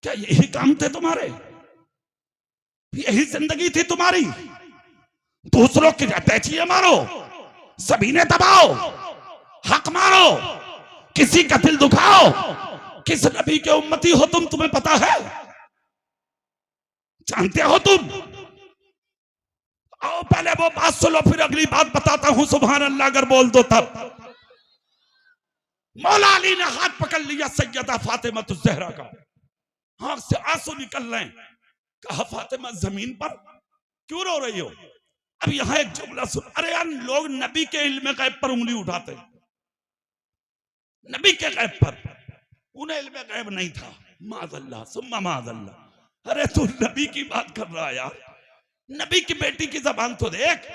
क्या यही काम थे तुम्हारे? यही जिंदगी थी तुम्हारी? दूसरों की अटैचियां मारो, सभी ने दबाओ, हक मारो, किसी का दिल दुखाओ। किस नबी के उम्मती हो तुम? तुम्हें पता है? जानते हो तुम? आओ पहले वो बात सुनो, फिर अगली बात बताता हूं। सुभान अल्लाह अगर बोल दो तब। मौला अली ने हाथ पकड़ लिया सैयदा फातिमा ज़हरा का, आंख से आंसू निकल रहे। कहा फातिमा जमीन पर क्यों रो रही हो? अब यहां एक जुमला सुन। अरे यार, लोग नबी के इल्म गैब पर उंगली उठाते, नबी के गैब पर। उन्हें इल्म गैब नहीं था। माज़अल्लाह सुम्मा माज़अल्लाह। अरे तू नबी की बात कर रहा है यार, नबी की बेटी की जबान तो देख।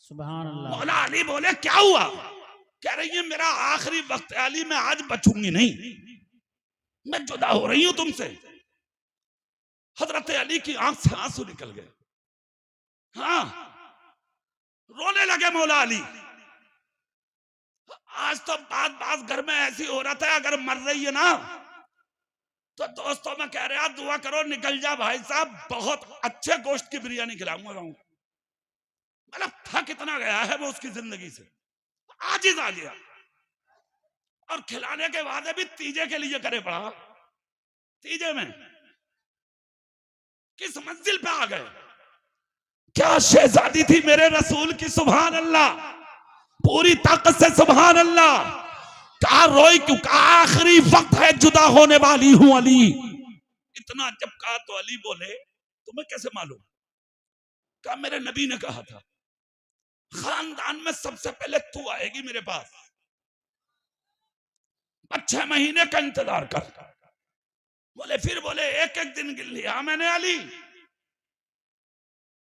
सुभान अल्लाह। मौला अली बोले क्या हुआ? कह रही है मेरा आखिरी वक्त है अली, मैं आज बचूंगी नहीं, मैं जुदा हो रही हूं तुमसे। हजरत अली की आंख से आंसू निकल गए। हाँ, रोने लगे मौला अली। आज तो बात घर में ऐसी हो रहा था, अगर मर रही है ना तो दोस्तों में कह रहे दुआ करो निकल जा भाई साहब, बहुत अच्छे गोश्त की बिरयानी खिलाऊंगा। मतलब थक इतना गया है वो उसकी जिंदगी से, आजिज आ गया। और खिलाने के वादे भी तीजे के लिए करे पड़ा। तीजे में किस मंजिल पे आ गए? क्या शहजादी थी मेरे रसूल की। सुभान अल्लाह, पूरी ताकत से सुभान अल्लाह। कहा रोई क्यों? कहा आखिरी वक्त है, जुदा होने वाली हूं अली। इतना जब कहा तो अली बोले तुम्हें कैसे मालूम? कहा मेरे नबी ने कहा था खानदान में सबसे पहले तू आएगी मेरे पास, 6 महीने का इंतजार कर। बोले फिर बोले एक एक दिन गिन लिया मैंने अली।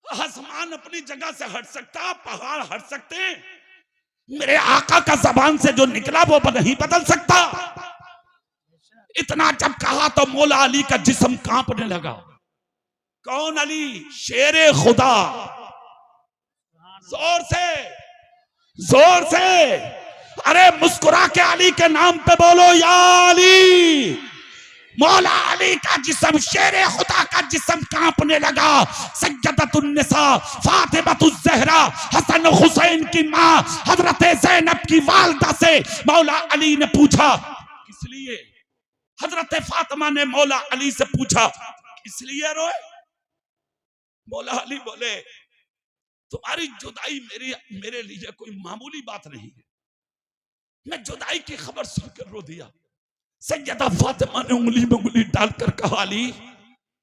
आसमान अपनी जगह से हट सकता, पहाड़ हट सकते हैं, मेरे आका का जबान से जो निकला वो नहीं बदल सकता। इतना जब कहा तो मौला अली का जिस्म कांपने लगा। कौन अली? शेरे खुदा। जोर से, जोर से, अरे मुस्कुरा के अली के नाम पे बोलो या अली। मौला अली का जिस्म, शेरे खुदा का जिस्म कांपने लगा। सैयदतुन्निसा फातिमातुज़्ज़हरा, हसन हुसैन की मां हजरत ज़ैनब की वालिदा से मौला अली ने पूछा इसलिए। हजरत फातिमा ने मौला अली से पूछा इसलिए रोए? मौला अली बोले तुम्हारी जुदाई मेरे लिए कोई मामूली बात नहीं है। मैं जुदाई की खबर सुनकर रो दिया। सैयदा फातिमा ने उंगली में उंगली डालकर कहा अली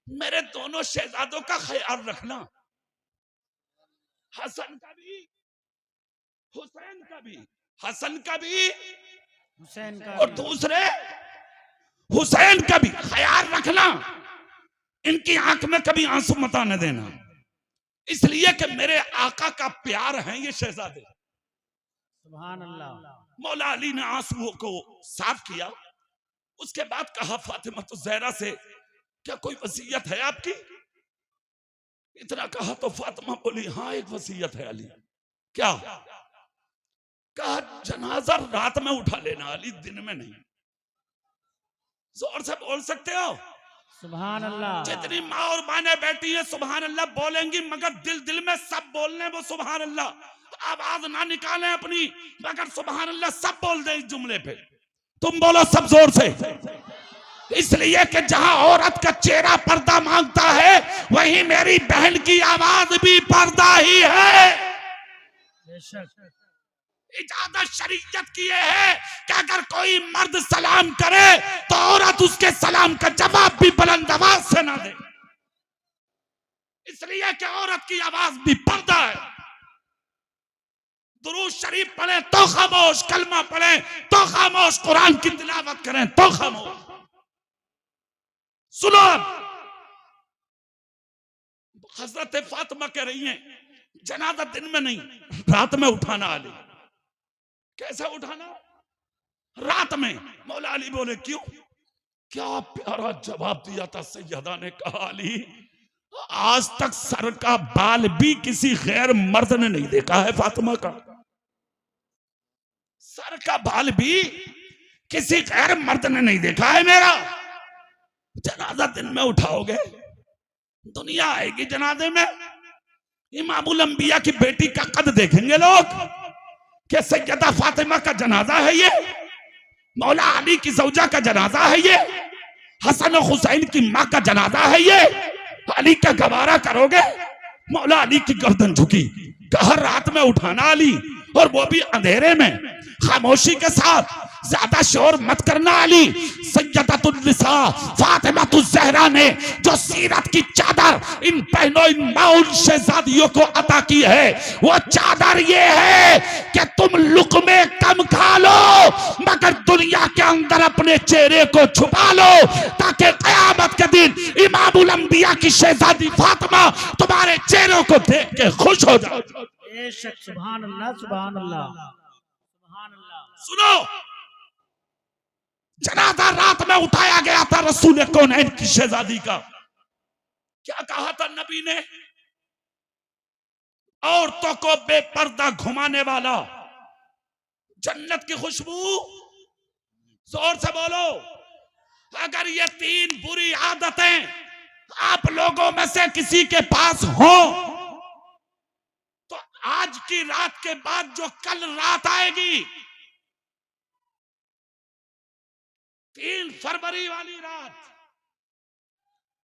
मेरे दोनों शहजादों का ख्याल रखना, हसन का भी, हुसैन का भी, हसन का भी, हुसैन का और दूसरे हुसैन का भी ख्याल रखना। इनकी आंख में कभी आंसू मत आने देना, इसलिए कि मेरे आका का प्यार है ये शहजादे। सुभान अल्लाह। मौला अली ने आंसुओं को साफ किया। उसके बाद कहा फातिमा तो ज़हरा से क्या कोई वसीयत है आपकी? इतना कहा तो फातिमा बोली हाँ एक वसीयत है अली। क्या? कहा जनाजा रात में उठा लेना अली, दिन में नहीं। जोर से बोल सकते हो? सुभान अल्लाह। जितनी माँ और माने बैठी है सुभान अल्लाह बोलेंगी, मगर दिल दिल में सब बोलने वो सुभान अल्लाह। आवाज ना निकालें अपनी, मगर सुभान अल्लाह सब बोल दे इस जुमले पे। तुम बोलो सब जोर से। इसलिए कि जहां औरत का चेहरा पर्दा मांगता है वहीं मेरी बहन की आवाज भी पर्दा ही है। बेशक इजाजत शरीयत की ये है कि अगर कोई मर्द सलाम करे तो औरत उसके सलाम का जवाब भी बुलंद आवाज से ना दे, इसलिए कि औरत की आवाज भी पर्दा है। दुरूद शरीफ पढ़े तो खामोश, कलमा पढ़े तो खामोश, कुरान की तिलावत करें तो खामोश। सुनो, हजरत फातिमा कह रही हैं जनाजा दिन में नहीं रात में उठाना अली। कैसे उठाना? रात में। मौला अली बोले क्यों? क्या प्यारा जवाब दिया था सैयदा ने। कहा अली आज तक सर का बाल भी किसी गैर मर्द ने नहीं देखा है फातिमा का, सर का बाल भी किसी गैर मर्द ने नहीं देखा है मेरा। जनाजा दिन में उठाओगे दुनिया आएगी जनाजे में, इमामुल अंबिया की बेटी का कद देखेंगे लोग कि सैयदा फातिमा का जनाजा है ये, मौला अली की ज़ौजा का जनाजा है ये, हसन और हुसैन की माँ का जनाजा है ये। अली का गवारा करोगे? मौला अली की गर्दन झुकी। कहा रात में उठाना अली, और वो भी अंधेरे में, खामोशी के साथ, ज्यादा शोर मत करना अली। सैयदतुन निसा फातिमातुज ज़हरा ने जो सीरत की चादर इन बहनों इन माउन शहजादियों को अता की है, वो चादर ये है कि तुम लुक़मे कम खा लो मगर दुनिया के अंदर अपने चेहरे को छुपा लो, ताकि क़यामत के दिन इमामुल अंबिया की शहजादी फातिमा तुम्हारे चेहरों को देख के खुश हो जाओ। बेशक सुभान अल्लाह सुभान अल्लाह सुभान अल्लाह। सुनो, जनाजा रात में उठाया गया था रसूल कौनैन की शहजादी का। क्या कहा था नबी ने? औरतों को बेपर्दा घुमाने वाला, जन्नत की खुशबू। जोर से बोलो, अगर ये तीन बुरी आदतें आप लोगों में से किसी के पास हो तो आज की रात के बाद जो कल रात आएगी, 3 फरवरी वाली रात,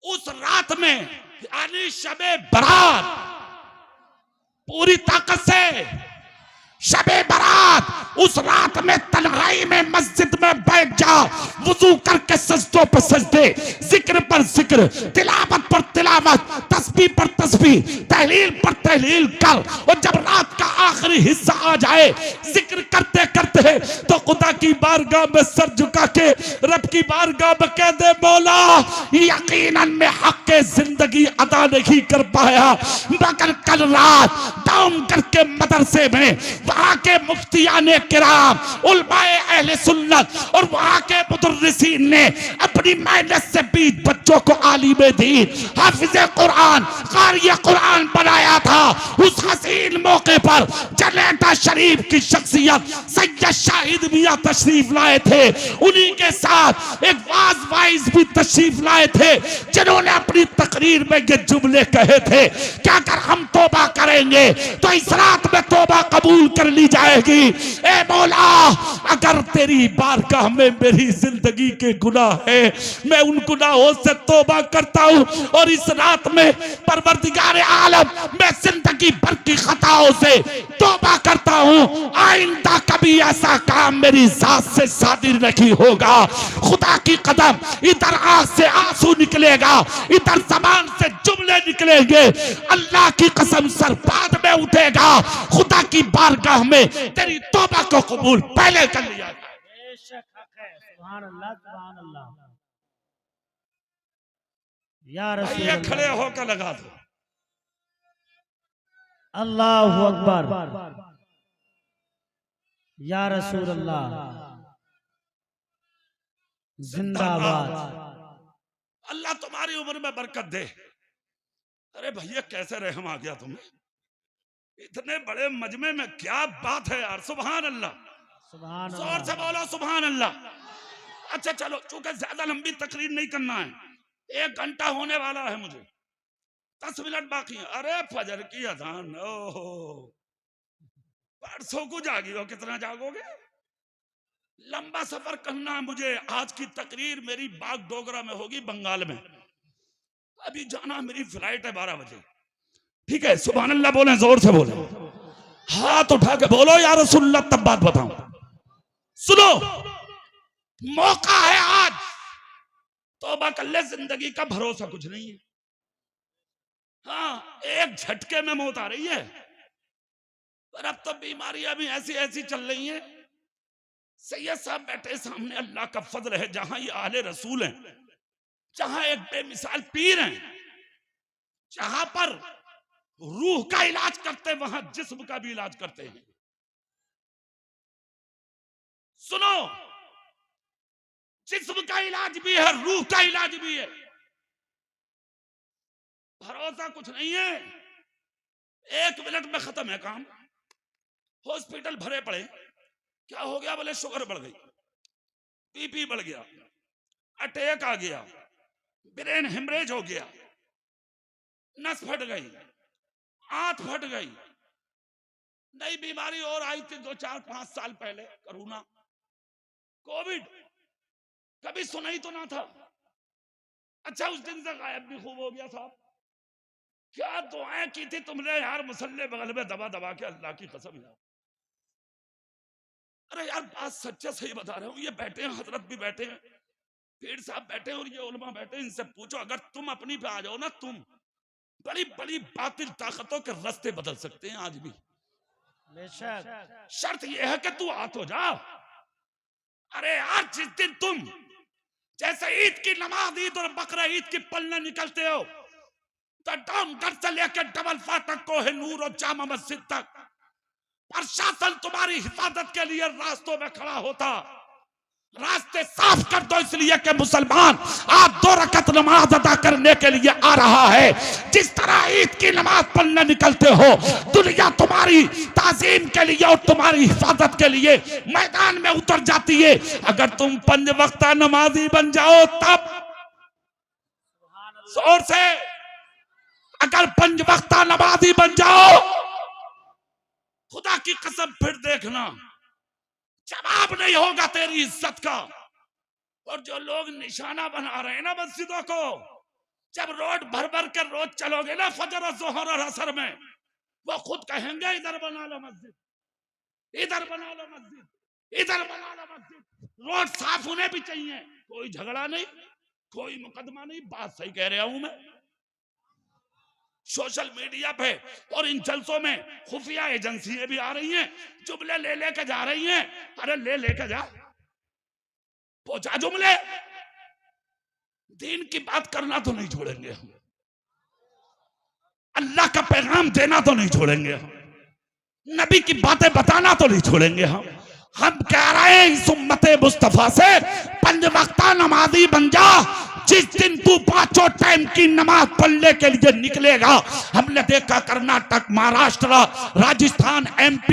उस रात में यानी शबे बारात, पूरी ताकत से शबे बारात, उस रात में तन्हाई में मस्जिद में बैठ जा, वुजू करके सजदों पर सजदे, जिक्र पर जिक्र, तिलावत पर तिलावत, तस्बीह पर तस्बीह, तहलील पर तहलील कर। और जब रात का आखिरी हिस्सा आ जाए, जिक्र करते करते तो खुदा की बारगाह में सर झुका के रब की बारगाह में कह दे मौला यकीनन मैं हक के जिंदगी अदा नहीं कर पाया, मगर कल रात डाउन करके मदरसे में वहां के मुफ्तियाने किराम, उलमाए अहले सुन्नत और वहां के मुदर्रिसीन ने अपनी मेहनत से 20 बच्चों को आलिम दीन, हाफिज़े कुरान, क़ारिए कुरान बनाया था। उस हसीन मौके पर जनेता शरीफ की शख्सियत सैयद शाहिद मियां तशरीफ लाए थे, उन्हीं के साथ एक वाइज भी तशरीफ लाए थे, जिन्होंने अपनी तकरीर में ये जुमले कहे थे कि अगर हम तौबा करेंगे तो इस रात में तौबा कबूल कर ली जाएगी। ए मौला, अगर तेरी बारगाह में मेरी जिंदगी के गुनाह है, मैं उन गुनाहों से तौबा करता हूं और इस रात में परवरदिगार आलम मैं जिंदगी भर की खताओं से तौबा करता हूं, आइंदा कभी ऐसा काम मेरी जात से सादिर नहीं होगा। खुदा की कदम, इधर आंख से आंसू निकलेगा, इधर जबान से जुमले निकलेंगे, अल्लाह की कसम सर बाद में उठेगा। खुदा की बारगाह में तेरी तौबा को कबूल पहले कर लिया। बेशक हक है। सुभान अल्लाह सुभान अल्लाह। या रसूल ये अल्लाह। खड़े होकर लगा दो अल्लाहु अकबर। या रसूल अल्लाह जिंदाबाद। अल्लाह तुम्हारी उम्र में बरकत दे। अरे भैया कैसे रहम आ गया तुम्हें, इतने बड़े मजमे में, क्या बात है यार। सुभान अल्लाह, सुभान जोर अल्लाह। से बोलो सुभान अल्लाह। अच्छा चलो, चूंकि ज्यादा लंबी तकरीर नहीं करना है, 1 घंटा होने वाला है, मुझे 10 मिनट बाकी है। अरे फजर की अजान, ओहो परसों को जागी हो, कितना जागोगे? लंबा सफर करना है मुझे। आज की तकरीर मेरी बागडोगरा में होगी, बंगाल में। अभी जाना, मेरी फ्लाइट है 12 बजे। ठीक है, सुभान अल्लाह बोले, जोर से बोले, हाथ उठा के बोलो या रसूलुल्लाह, तब बात बताऊं। सुनो, मौका है आज, तौबा कर ले, जिंदगी का भरोसा कुछ नहीं है। हाँ, एक झटके में मौत आ रही है, पर अब तो बीमारियां भी ऐसी ऐसी चल रही हैं। सैयद साहब बैठे सामने, अल्लाह का फजल है, जहां ये आले रसूल हैं, जहां एक बेमिसाल पीर हैं, जहां पर रूह का इलाज करते वहां जिस्म का भी इलाज करते हैं। सुनो, जिस्म का इलाज भी है, रूह का इलाज भी है। भरोसा कुछ नहीं है, 1 मिनट में खत्म है काम। हॉस्पिटल भरे पड़े, क्या हो गया? बोले शुगर बढ़ गई, बीपी बढ़ गया, अटैक आ गया, ब्रेन हेमरेज हो गया, नस फट गई, आंत फट गई। नई बीमारी और आई थी 2-4-5 साल पहले, कोरोना, कोविड, कभी सुना ही तो ना था। अच्छा, उस दिन से गायब भी खूब हो गया साहब। क्या दुआएं की थी तुमने यार, मुसल्ले बगल में दबा दबा के, अल्लाह की कसम यार। अरे यार, बात सच्चा सही बता रहा हूं। ये बैठे हैं, हजरत भी बैठे हैं, पीर साहब बैठे हैं, और ये उलमा बैठे हैं। इनसे पूछो, अगर तुम अपनी पे आ जाओ ना, तुम बड़ी बड़ी बातिल ताकतों के रास्ते बदल सकते हैं आज भी। शर्त यह है कि तू आ तो जा। अरे यार, जिस दिन तुम जैसे ईद की नमाज, ईद और बकरा ईद की पलने निकलते हो, तो डाउनगढ़ से लेकर डबल फाटक, कोहे नूर और जामा मस्जिद तक प्रशासन तुम्हारी हिफाजत के लिए रास्तों में खड़ा होता। रास्ते साफ कर दो, इसलिए कि मुसलमान आप 2 रकत नमाज अदा करने के लिए आ रहा है। जिस तरह ईद की नमाज पढ़ने निकलते हो, दुनिया तुम्हारी ताजीम के लिए और तुम्हारी हिफाजत के लिए मैदान में उतर जाती है। अगर तुम 5 वक्ता नमाजी बन जाओ, तब जोर से, अगर 5 वक्ता नमाजी बन जाओ, खुदा की कसम फिर देखना, जवाब नहीं होगा तेरी इज्जत का। और जो लोग निशाना बना रहे हैं ना मस्जिदों को, जब रोड भर भर के रोज चलोगे ना, फजर और जोहर और असर में, वो खुद कहेंगे इधर बना लो मस्जिद, इधर बना लो मस्जिद, इधर बना लो मस्जिद। रोड साफ होने भी चाहिए, कोई झगड़ा नहीं, कोई मुकदमा नहीं, बात सही कह रहा हूं मैं। सोशल मीडिया पे और इन जलसों में खुफिया एजेंसियां भी आ रही हैं, जुमले ले लेके जा रही हैं। अरे ले लेके जा, पहुंचा जुमले। दीन की बात करना तो नहीं छोड़ेंगे हम, अल्लाह का पैगाम देना तो नहीं छोड़ेंगे हम, नबी की बातें बताना तो नहीं छोड़ेंगे हम कह रहे हैं इस उम्मते मुस्तफा से, 5 वक्ता नमाजी बन जा। जिस दिन तू 5 टाइम की नमाज पढ़ने के लिए निकलेगा, हमने देखा कर्नाटक, महाराष्ट्र, राजस्थान, MP,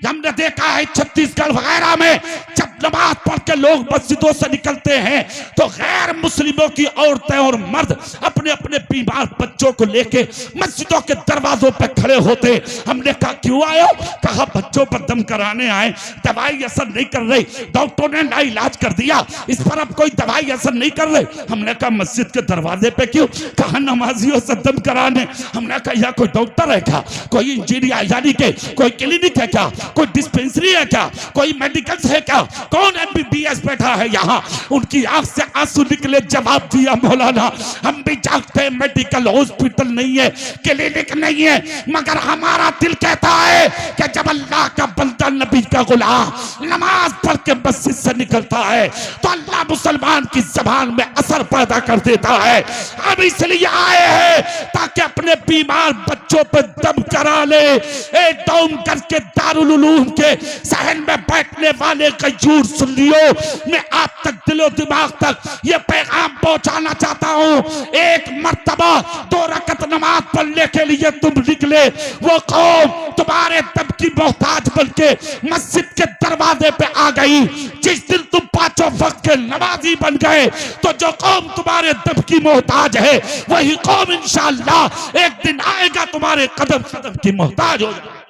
हमने देखा है छत्तीसगढ़ वगैरह में, जब नमाज पढ़ के लोग मस्जिदों से निकलते हैं, तो गैर मुस्लिमों की औरतें और मर्द अपने अपने बीमार बच्चों को लेके मस्जिदों के दरवाजों पे खड़े होते। हमने कहा क्यों आए? कहा बच्चों पर दम कराने आए, दवाई असर नहीं कर रही, डॉक्टरों ने ना इलाज कर दिया, इस पर अब कोई दवाई असर नहीं कर रही। हमने कहा मस्जिद के दरवाजे पे क्यों? कहा नमाजियों से दम कराने। हमने कहा यह कोई डॉक्टर है क्या? कोई इंजीनियर यानी के कोई क्लिनिक है क्या? कोई डिस्पेंसरी है क्या? कोई मेडिकल है क्या? कौन MBBS बैठा है यहाँ? उनकी आंख से आंसू निकले, जवाब दिया मौलाना हम भी जानते हैं मेडिकल हॉस्पिटल नहीं है, क्लिनिक नहीं है, मगर हमारा दिल कहता है कि जब अल्लाह का बंदा नबी का गुलाम नमाज पढ़ के मस्जिद से निकलता है, तो अल्लाह मुसलमान की जबान में असर पैदा कर देता है। हम इसलिए आए हैं ताकि अपने बीमार बच्चों पर दम करा ले। एक डाउन करके दारुल उलूम के सहन में बैठने वाले गयूर सुन लियो, मैं आप तक दिलो दिमाग तक ये पैगाम पहुंचाना चाहता हूं। एक मर्तबा 2 रकत नमाज पढ़ने के लिए तुम निकले, वो कौम तुम्हारे दम की मोहताज बनके मस्जिद के दरवाजे पे आ गई। जिस दिन तुम 5 वक्त के नमाजी बन गए, तो जो कौम तुम्हारे दम की मोहताज है, वही कौम इंशाअल्लाह एक दिन आएगा तुम्हारे कदम कदम की मोहताज हो जाएगी।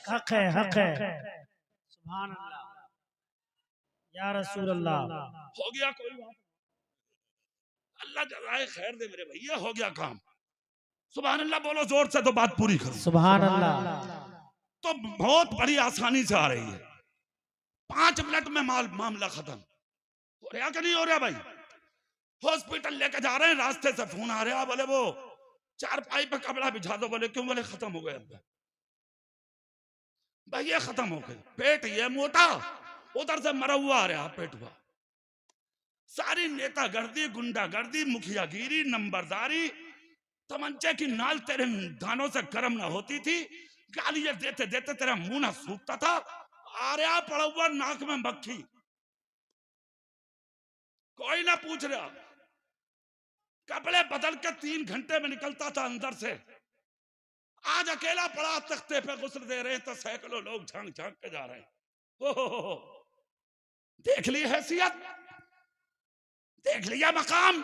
हक है, हक है। सुभान अल्लाह। या रसूल अल्लाह। हो गया कोई बात, अल्लाह जज़ाए खैर दे मेरे भैया, हो गया काम। सुभान अल्लाह बोलो जोर से तो बात पूरी करो। सुभान अल्लाह। तो बहुत बड़ी आसानी से आ रही है, 5 मिनट में मामला खत्म। हो रहा कि नहीं हो रहा भाई? हॉस्पिटल लेके जा रहे हैं, रास्ते से फोन आ रहा, बोले वो चारपाई पे कपड़ा बिछा दो। बोले क्यों? बोले खत्म हो गए अब भाई, ये खत्म हो गए। पेट ये मोटा, उधर से मरा हुआ आ रहा पेट हुआ। सारी नेता गर्दी, गुंडा गर्दी, मुखिया गिरी, नंबरदारी, तमंचे की नाल तेरे दानों से गर्म ना होती थी। गालियां देते देते तेरा मुंह ना सूखता था। आ रहा पड़ा हुआ नाक में मक्खी, कोई ना पूछ रहा। कपड़े बदल के 3 घंटे में निकलता था अंदर से। आज अकेला पड़ा तख्ते पे गुस्ल दे रहे हैं तो सैकड़ों लोग झांक झांक के जा रहे हैं। हो देख ली हैसियत, देख लिया मकाम,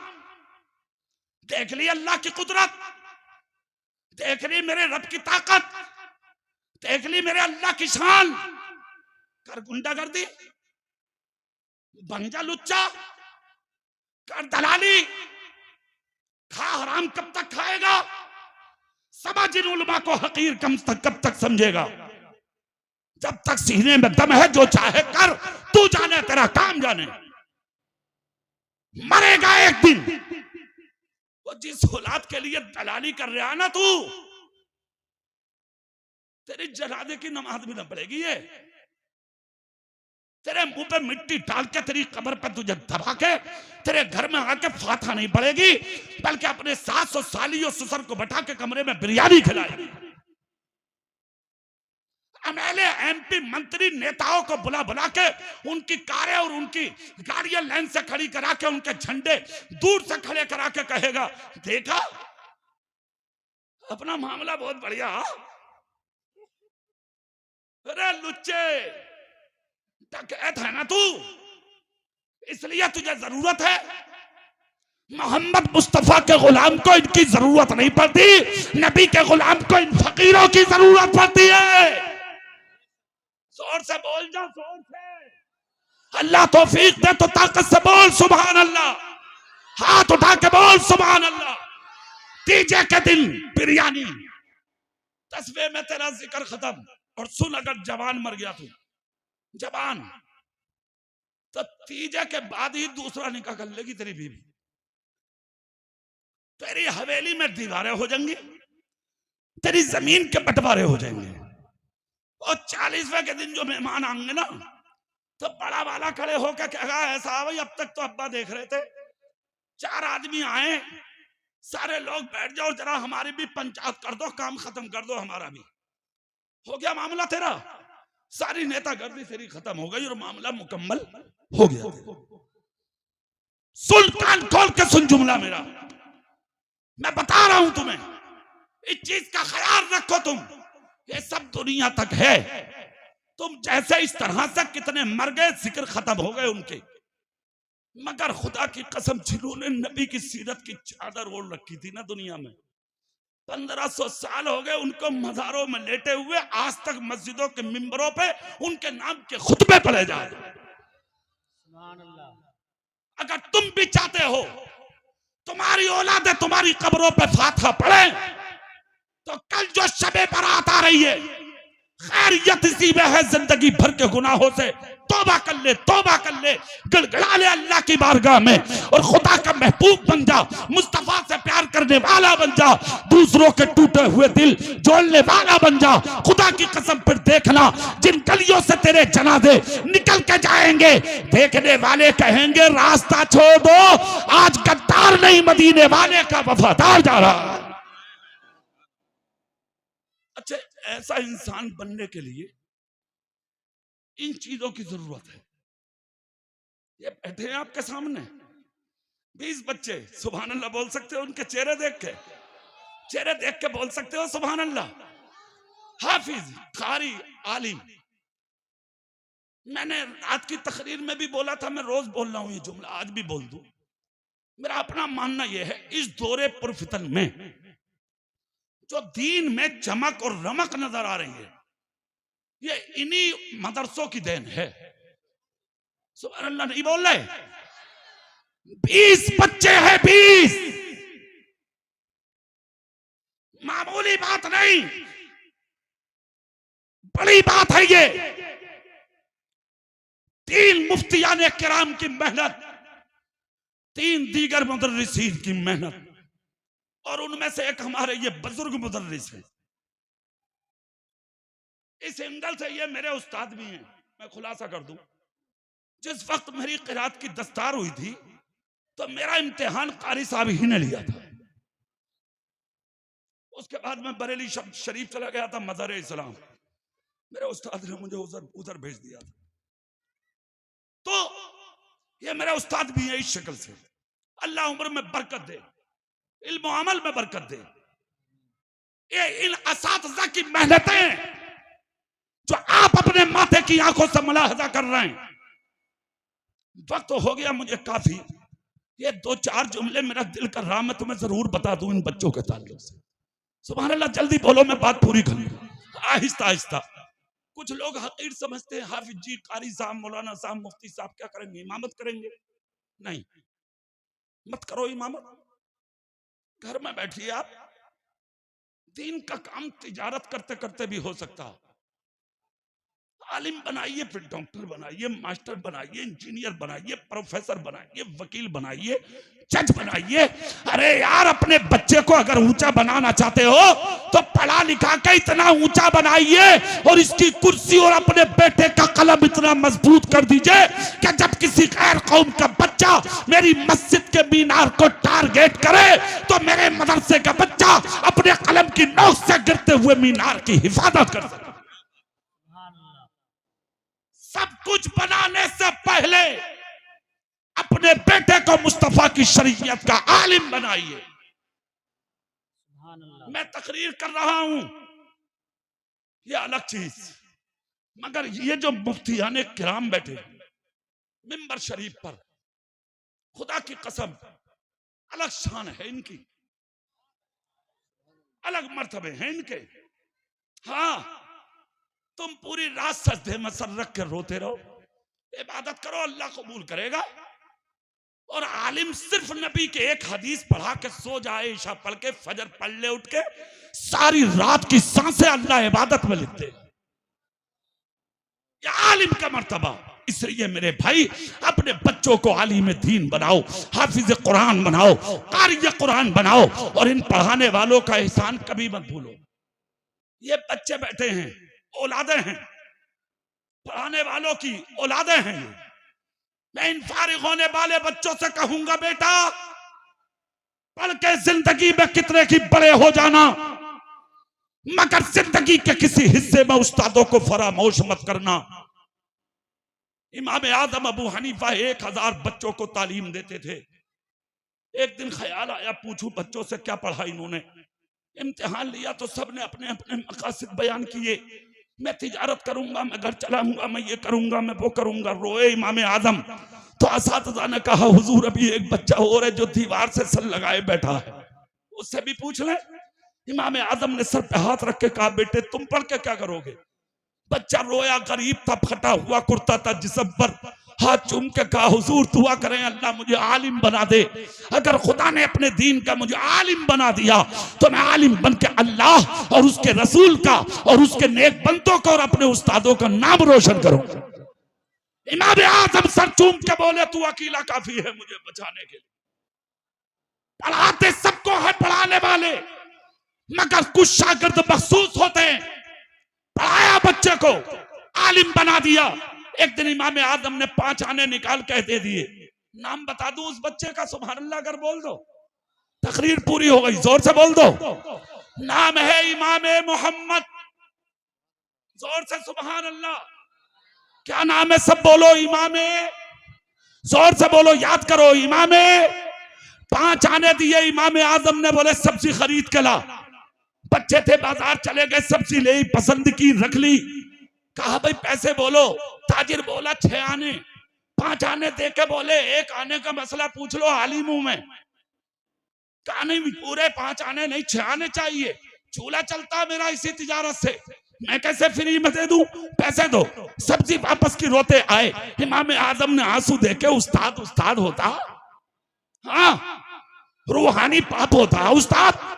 देख ली अल्लाह की कुदरत, देख ली मेरे रब की ताकत, देख ली मेरे अल्लाह की शान। कर गुंडागर्दी, बन जा लुच्चा, कर दलाली, खा हराम कब तक खाएगा? समझ इन उलमा को हकीर कब तक समझेगा? जब तक सीने में दम है जो चाहे कर, तू जाने तेरा काम जाने। मरेगा एक दिन। वो जिस औलाद के लिए दलाली कर रहा ना तू, तेरी जनाजे की नमाज भी न पड़ेगी। ये तेरे मुंह पे मिट्टी डाल के तेरी कब्र पे तुझे दबा के तेरे घर में आके फातिहा नहीं पड़ेगी, बल्कि अपने सास और साली और ससुर को बैठा के कमरे में बिरयानी खिलाएगी। एमएलए, एमपी, मंत्री, नेताओं को बुला बुला के उनकी कारें और उनकी गाड़ियां लाइन से खड़ी करा के उनके झंडे दूर से खड़े करा के कहेगा, देखा अपना मामला बहुत बढ़िया। अरे लुच्चे, डकैत है ना तू, इसलिए तुझे जरूरत है। मोहम्मद मुस्तफा के गुलाम को इनकी जरूरत नहीं पड़ती, नबी के गुलाम को इन फकीरों की जरूरत पड़ती है। जोर से बोल जा, जोर से। अल्लाह तौफीक दे तो ताकत से बोल सुभान अल्लाह। हाथ उठा के बोल सुभान अल्लाह। तीजे के दिन बिरयानी, तस्बीह में तेरा जिक्र खत्म। और सुन, अगर जवान मर गया तू, जवान, तो तीजे के बाद ही दूसरा निकाह कर लेगी तेरी बीवी। तेरी हवेली में दीवारें हो जाएंगी, तेरी जमीन के बंटवारे हो जाएंगे। और 40वें के दिन जो मेहमान आएंगे ना, तो बड़ा वाला खड़े होकर कहेगा, ऐसा भाई अब तक तो अब्बा देख रहे थे, 4 आदमी आए, सारे लोग बैठ जाओ, जरा हमारी भी पंचायत कर दो, काम खत्म कर दो हमारा भी। हो गया मामला तेरा, सारी नेतागर्दी तेरी खत्म हो गई और मामला मुकम्मल हो गया। सुन, कान खोल के सुन जुमला मेरा, मैं बता रहा हूं तुम्हें, इस चीज का ख्याल रखो तुम। ये सब दुनिया तक है। तुम जैसे इस तरह से कितने मर गए, जिक्र खत्म हो गए उनके, मगर खुदा की कसम जिन्होंने नबी की सीरत की चादर ओढ़ रखी थी ना दुनिया में, 1500 साल हो गए उनको मज़ारों में लेटे हुए, आज तक मस्जिदों के मिंबरों पे उनके नाम के खुतबे पढ़े जा रहे। अगर तुम भी चाहते हो तुम्हारी औलादे तुम्हारी कब्रों पे फातिहा पढ़े, तो कल जो शबे बारात आ रही है, खैरियत इसी में है, जिंदगी भर के गुनाहों से तौबा कर ले, तौबा कर ले, गिड़गिड़ा ले अल्लाह की बारगाह में, और खुदा का महबूब बन जा, मुस्तफा से प्यार करने वाला बन जा, दूसरों के टूटे हुए दिल जोड़ने वाला बन जा। खुदा की कसम, फिर देखना जिन गलियों से तेरे जनाजे निकल के जाएंगे, देखने वाले कहेंगे रास्ता छोड़ दो, आज गद्दार नहीं मदीने वाले का वफादार जा रहा है। अच्छा, ऐसा इंसान बनने के लिए इन चीजों की जरूरत है। ये बैठे हैं आपके सामने 20 बच्चे, सुभान अल्लाह बोल सकते हो उनके चेहरे देख के बोल सकते हो सुभान अल्लाह। हाफिज, कारी, आलिम। मैंने रात की तकरीर में भी बोला था, मैं रोज बोल रहा हूं ये जुमला, आज भी बोल दूं। मेरा अपना मानना यह है, इस दौरे पुरफितन में जो दीन में चमक और रमक नजर आ रही है, ये इन्हीं मदरसों की देन है। सुभान अल्लाह नहीं बोल रहे? 20 बच्चे हैं, 20। मामूली बात नहीं, बड़ी बात है ये। 3 मुफ्तियाने किराम की मेहनत, 3 दीगर मुदर्रिसीन की मेहनत, और उनमें से एक हमारे ये बुजुर्ग मुदर्रिस है। इस एंगल से ये मेरे उस्ताद भी हैं। मैं खुलासा कर दूं, जिस वक्त मेरी क़िरात की दस्तार हुई थी तो मेरा इम्तिहान कारी साहब ही ने लिया था। उसके बाद मैं बरेली शरीफ चला गया था, मज़ार इस्लाम। मेरे उस्ताद ने मुझे उधर भेज दिया था। तो ये मेरे उस्ताद भी है इस शक्ल से। अल्लाह उम्र में बरकत दे, इल्म अमल में बरकत दे। ये इन असातिज़ा की मेहनतें जो आप अपने माथे की आंखों से मुलाहजा कर रहे हैं। वक्त तो हो गया मुझे काफी। ये 2-4 जुमले मेरा दिल कर रहा, मैं तुम्हें जरूर बता दूं इन बच्चों के ताल्लुक से। सुभान अल्लाह, जल्दी बोलो, मैं बात पूरी कर लूं आहिस्ता आहिस्ता। कुछ लोग हकीर समझते हैं, हाफिज जी, कारी साहब, मौलाना साहब, मुफ्ती साहब क्या करेंगे? इमामत करेंगे? नहीं, मत करो इमामत। घर में बैठिए आप। दीन का काम तिजारत करते करते भी हो सकता है। आलिम बनाइए, फिर डॉक्टर बनाइए, मास्टर बनाइए, इंजीनियर बनाइए, प्रोफेसर बनाइए, वकील बनाइए, जज बनाइए। अरे यार, अपने बच्चे को अगर ऊंचा बनाना चाहते हो तो पढ़ा लिखा के इतना ऊंचा बनाइए और इसकी कुर्सी और अपने बेटे का कलम इतना मजबूत कर दीजिए कि जब किसी गैर कौम का बच्चा मेरी मस्जिद के मीनार को टारगेट करे तो मेरे मदरसे का बच्चा अपने कलम की नोक से गिरते हुए मीनार की हिफाजत कर सके। सब कुछ बनाने से पहले अपने बेटे को मुस्तफा की शरीयत का आलिम बनाइए। मैं तकरीर कर रहा हूं, ये अलग चीज, मगर ये जो मुफ्तियाने किराम बैठे मिंबर शरीफ पर, खुदा की कसम अलग शान है इनकी, अलग मर्तबे हैं इनके। हाँ, तुम पूरी रात सजदे में सर रख कर रोते रहो, इबादत करो, अल्लाह कबूल करेगा। और आलिम सिर्फ नबी के एक हदीस पढ़ा के सो जाए, ईशा पढ़ के फजर पढ़ ले, उठ के सारी रात की सांसें अल्लाह इबादत में लिखते। ये आलिम का मर्तबा। इसलिए मेरे भाई, अपने बच्चों को आलिम दीन बनाओ, हाफिज कुरान बनाओ, कारी कुरान बनाओ, और इन पढ़ाने वालों का एहसान कभी मत भूलो। ये बच्चे बैठे हैं, औलादे हैं, पढ़ाने वालों की औलादे हैं। मैं इन फारिग होने वाले बच्चों से कहूंगा, बेटा पढ़ के जिंदगी में कितने की बड़े हो जाना, मगर जिंदगी के किसी हिस्से में उस्तादों को फरामोश मत करना। इमाम आजम अबू हनीफा 1000 बच्चों को तालीम देते थे। एक दिन ख्याल आया, पूछूं बच्चों से क्या पढ़ा इन्होंने। इम्तिहान लिया तो सबने अपने अपने मकासद बयान किए। मैं तिजारत करूंगा, मैं घर चलाऊंगा, मैं ये करूंगा, मैं वो करूंगा। रोए इमाम आजम। तो असातिज़ा ने कहा, हुजूर अभी एक बच्चा और है जो दीवार से सर लगाए बैठा है, उससे भी पूछ ले। इमाम आजम ने सर पे हाथ रख के कहा, बेटे तुम पढ़ के क्या करोगे? बच्चा रोया, गरीब था, फटा हुआ कुर्ता था जिस्म पर, हाथ चूम के कहा, हुजूर दुआ करें अल्लाह मुझे आलिम बना दे। अगर खुदा ने अपने दीन का मुझे आलिम बना दिया तो मैं आलिम बन के अल्लाह और उसके रसूल का और उसके नेक बंदों का और अपने उस्तादों का नाम रोशन करूंगा। इमाम आजम सर चूम के बोले, तू अकेला काफी है मुझे बचाने के लिए। पढ़ाते सबको है पढ़ाने वाले, मगर कुछ शागिर्द मखसूस होते हैं। पढ़ाया बच्चे को, आलिम बना दिया। एक दिन इमाम आजम ने 5 आने निकाल के दे दिए। नाम बता दूं उस बच्चे का? सुभान अल्लाह अगर बोल दो तकरीर पूरी हो गई। जोर से बोल दो। नाम है इमाम मोहम्मद। जोर से सुभान अल्लाह। क्या नाम है? सब बोलो, इमामे। जोर से बोलो, याद करो, इमामे। 5 आने दिए। इमाम आजम ने बोले सब्जी खरीद के ला। बच्चे थे, बाजार चले गए, सब्जी ले, पसंद की, रख ली। कहा भाई पैसे बोलो। ताजिर बोला 6 आने। 5 आने दे के बोले 1 आने का मसला पूछ लो आलिमों में। कहा नहीं, पूरे 5 आने नहीं, 6 आने चाहिए। चूल्हा चलता मेरा इसी तिजारत से। मैं कैसे फ्री में दे दूं? पैसे दो। सब्जी वापस की रोते आए। इमाम आजम ने आंसू देखे, उस्ताद उस्ताद होता, हाँ रूहानी पाप होता उस्ताद।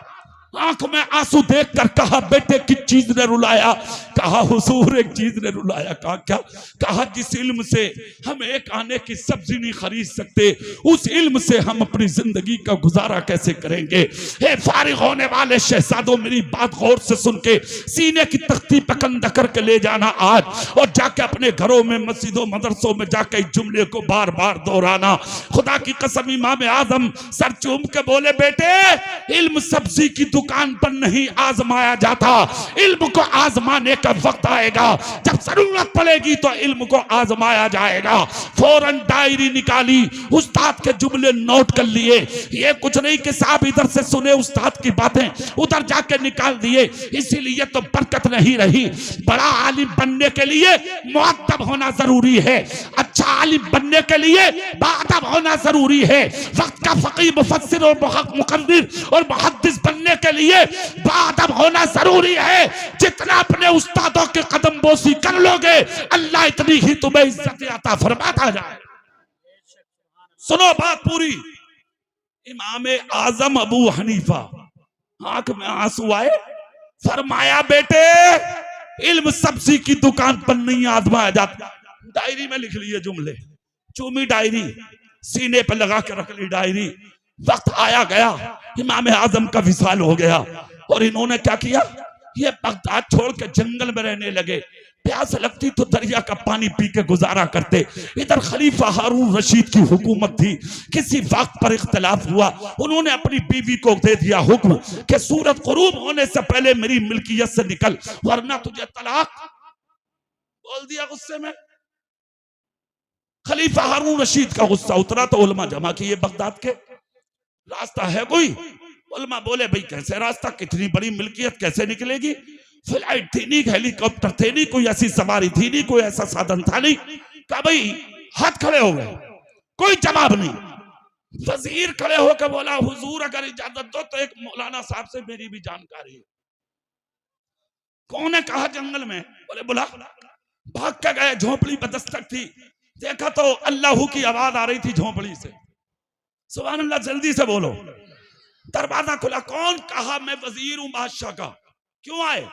आंख में आंसू देखकर कहा, बेटे किस चीज ने रुलाया? कहा हुजूर एक चीज ने रुलाया। कहा क्या? कहा जिस इल्म से हम एक आने की सब्जी नहीं खरीद सकते, उस इल्म से हम अपनी जिंदगी का गुजारा कैसे करेंगे? हे फारिग होने वाले शहजादों, मेरी बात गौर से सुन के सीने की तख्ती पे कंधा करके ले जाना आज, और जाके अपने घरों में, मस्जिदों, मदरसों में जाके इस जुमले को बार बार दोहराना। खुदा की कसम, इमाम आजम सर चूम के बोले, बेटे इल्म सब्जी की दुकान पर नहीं आजमाया जाता, इल्म को आजमाने का वक्त आएगा, जब जरूरत पड़ेगी तो इल्म को आजमाया जाएगा। फौरन डायरी निकाली, उस्ताद के जुमले नोट कर लिए। ये कुछ नहीं कि साहब इधर से सुने उस्ताद की बातें, उधर जाके निकाल दिए। इसीलिए तो बरकत नहीं रही। बड़ा आलिम बनने के लिए मुअद्दब होना जरूरी है, अच्छा आलिम बनने के लिए बाअदब होना जरूरी है। वक्त का फकीह, मुफस्सिर और मुक़र्रिर और मुहद्दिस बनने के लिए बाअदब होना जरूरी है। जितना अपने उस्तादों के कदम बोसी कर लोगे, अल्लाह इतनी ही तुम्हें इज्जत अता फरमाता जाए। सुनो बात पूरी। इमाम आजम अबू हनीफा आंख में आंसू आए, फरमाया बेटे इल्म सब्जी की दुकान पर नहीं आजमाया जाता। डायरी में लिख लिए जुमले, चूमी डायरी, सीने पर लगा के रख ली डायरी। वक्त आया गया, इमाम आजम का विसाल हो गया, और इन्होंने क्या किया? ये बगदाद छोड़ के जंगल में रहने लगे। प्यास लगती तो दरिया का पानी पी के गुजारा करते। इधर खलीफा हारून रशीद की हुकूमत थी। किसी वक्त पर इख्तलाफ हुआ, उन्होंने अपनी बीवी को दे दिया हुक्म कि सूरत गुरूब होने से पहले मेरी मिल्कियत से निकल, वरना तुझे तलाक। बोल दिया गुस्से में। खलीफा हारून रशीद का गुस्सा उतरा तो उलमा जमा किए बगदाद के, रास्ता है कोई? उलमा बोले भाई कैसे रास्ता, कितनी बड़ी मिल्कियत कैसे निकलेगी? फ्लाइट थी नहीं, हेलीकॉप्टर थे नहीं, कोई ऐसी सवारी थी नहीं, कोई ऐसा साधन था नहीं। कहा भाई, हाथ खड़े हो गए, कोई जवाब नहीं। वजीर खड़े होकर बोला, हुजूर अगर इजाजत दो तो एक मौलाना साहब से मेरी भी जानकारी है। कौन है? कहा जंगल में। बोले बुला। भाग के गए, झोपड़ी पर दस्तक थी, देखा तो अल्लाह की आवाज आ रही थी झोपड़ी से। सुभान अल्लाह, जल्दी से बोलो। दरवाजा खुला। कौन? कहा मैं वजीर हूं बादशाह का। क्यों आए?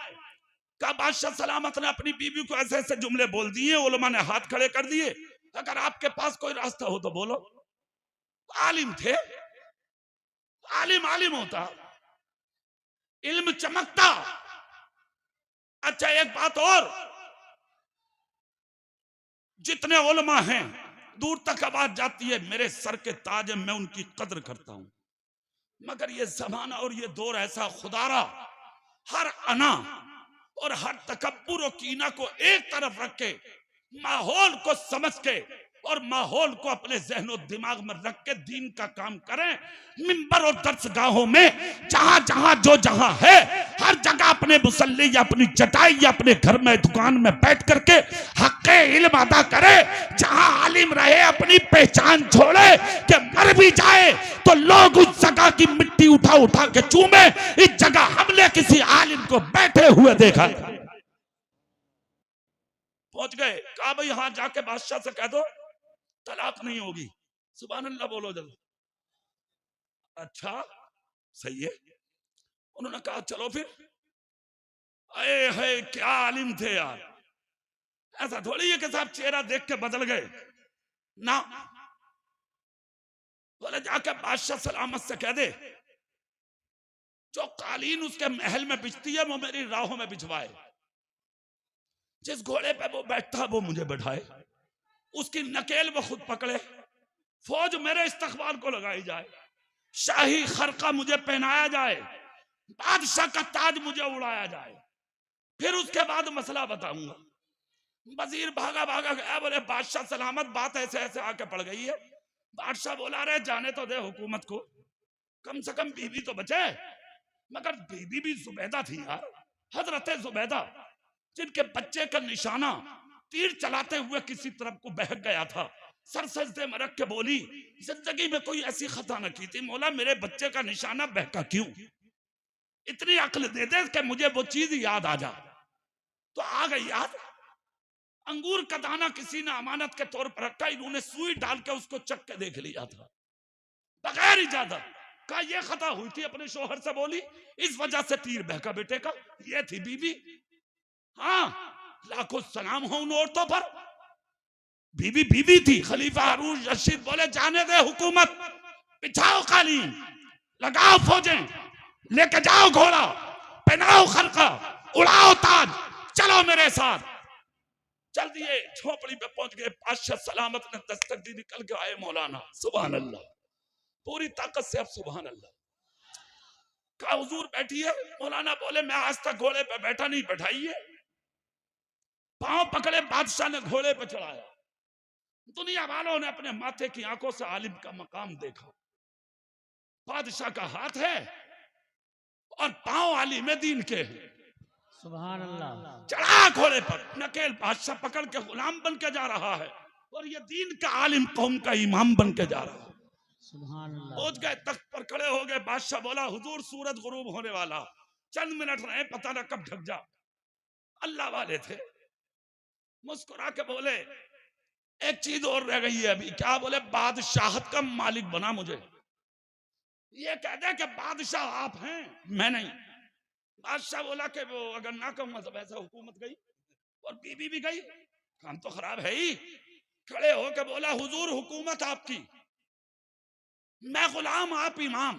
कहा बादशाह सलामत ने अपनी बीवी को ऐसे ऐसे जुमले बोल दिए, उलमा ने हाथ खड़े कर दिए, अगर आपके पास कोई रास्ता हो तो बोलो। आलिम थे, आलिम आलिम होता, इल्म चमकता। अच्छा एक बात और, जितने उलमा हैं दूर तक आवाज जाती है, मेरे सर के ताज, मैं उनकी कद्र करता हूं, मगर ये जमाना और ये दौर ऐसा, खुदारा हर अना और हर तकब्बुर और कीना को एक तरफ रख के, माहौल को समझ के और माहौल को अपने जहनो दिमाग में रख के दीन का काम करें। मिंबर और दर्सगाहों में जहां जहां जो जहां है, हर जगह अपने मुसल्ले या अपनी चटाई या अपने घर में दुकान में बैठ करके हक़्क़े इल्म अदा करे। जहां आलिम रहे अपनी पहचान छोड़े कि मर भी जाए तो लोग उस जगह की मिट्टी उठा उठा के चूमे। इस जगह हमने किसी आलिम को बैठे हुए देखा। पहुंच गए, कहा भाई यहां जाके बादशाह से कह दो तलाक नहीं होगी। सुभान अल्लाह बोलो जल्दी। अच्छा सही है। उन्होंने कहा चलो फिर। अरे है क्या आलिम थे यार, ऐसा थोड़ी है कि साहब चेहरा देख के बदल गए ना। बोले जाके बादशाह सलामत से कह दे जो कालीन उसके महल में बिछती है वो मेरी राहों में बिछवाए, जिस घोड़े पे वो बैठता वो मुझे बैठाए, उसकी नकेल वो खुद पकड़े, फौज मेरे इस्तकबाल को लगाई जाए, शाही खरका मुझे पहनाया जाए, बादशाह का ताज मुझे उड़ाया जाए, फिर उसके बाद मसला बताऊंगा। वजीर भागा भागा गया, बोले बादशाह सलामत बात ऐसे ऐसे आके पड़ गई है। बादशाह बोला रहे जाने तो दे हुकूमत को, कम से कम बीवी तो बचे। मगर बीवी भी जुबैदा थी यार, हजरत जुबैदा, जिनके बच्चे का निशाना तीर चलाते हुए किसी तरफ को बहक गया था। सर सजदे में रख के बोली जिंदगी में कोई ऐसी खता न की थी, मौला मेरे बच्चे का निशाना बहका क्यों? इतनी अक्ल दे दे कि मुझे वो चीज याद आ जाए। तो आ गई याद। अंगूर का दाना किसी ने अमानत के तौर पर रखा, इन्होंने सुई डाल के उसको चख के देख लिया था बगैर इजाजत का। ये खता हुई थी, अपने शोहर से बोली, इस वजह से तीर बहका बेटे का। ये थी बीवी। हाँ, लाखों सलाम हो उन औरतों पर। बीवी बीवी थी। खलीफा हारून रशीद बोले, जाने दे हुकूमत, बिछाओ कालीन, लगाओ फौजें, लेके जाओ घोड़ा, पहनाओ खरका, उड़ाओ ताज, चलो मेरे साथ। चल दिए, झोपड़ी पे पहुंच गए। बादशाह सलामत ने दस्तक दी, निकल के आए मौलाना। सुभान अल्लाह, पूरी ताकत से अब सुभान अल्लाह का। हुजूर बैठिए। मौलाना बोले, मैं आज तक घोड़े पे बैठा नहीं, बैठाइए। पांव पकड़े, बादशाह ने घोड़े पे चढ़ाया। दुनिया वालों ने अपने माथे की आंखों से आलिम का मकाम देखा। बादशाह का हाथ है और पांव आलिम दीन के हैं। सुभान अल्लाह। चढ़ा घोड़े पर, नकेल बादशाह पकड़ के गुलाम बन के जा रहा है, और ये दीन का आलिम कौम का इमाम बन के जा रहा है। सुभान अल्लाह। पहुंच गए, तख्त पर खड़े हो गए। बादशाह बोला, हुजूर सूरज गुरूब होने वाला, चंद मिनट रहे, पता न कब ढक जा। अल्लाह वाले थे, मुस्कुरा के बोले, एक चीज और रह गई है अभी। क्या? बोले, बादशाहत का मालिक बना मुझे। ये कह दे कि बादशाह आप हैं, मैं नहीं। बादशाह बोला कि वो अगर ना कहूंगा तो वैसा हुकूमत गई और बीबी भी गई, काम तो खराब है ही। खड़े होकर बोला, हुजूर हुकूमत आपकी, मैं गुलाम, आप इमाम,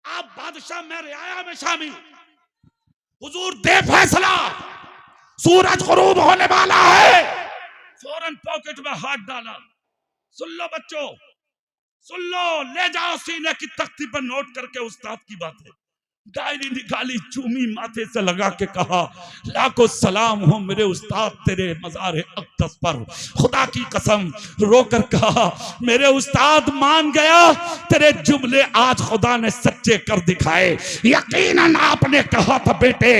आप बादशाह, मैं रियाया में शामिल। हुजूर दे फैसला, सूरज गुरूब होने वाला है। फौरन पॉकेट में हाथ डाला। सुन लो बच्चों, सुन लो, ले जाओ सीने की तख्ती पर नोट करके उस्ताद की बातें। डायरी निकाली, चूमी, माथे से लगा के कहा, लाखों सलाम हो मेरे उस्ताद तेरे मज़ार अक़दस पर। खुदा की कसम, रोकर कहा, मेरे उस्ताद मान गया, तेरे जुमले आज खुदा ने सच्चे कर दिखाए। यकीनन आपने कहा था बेटे,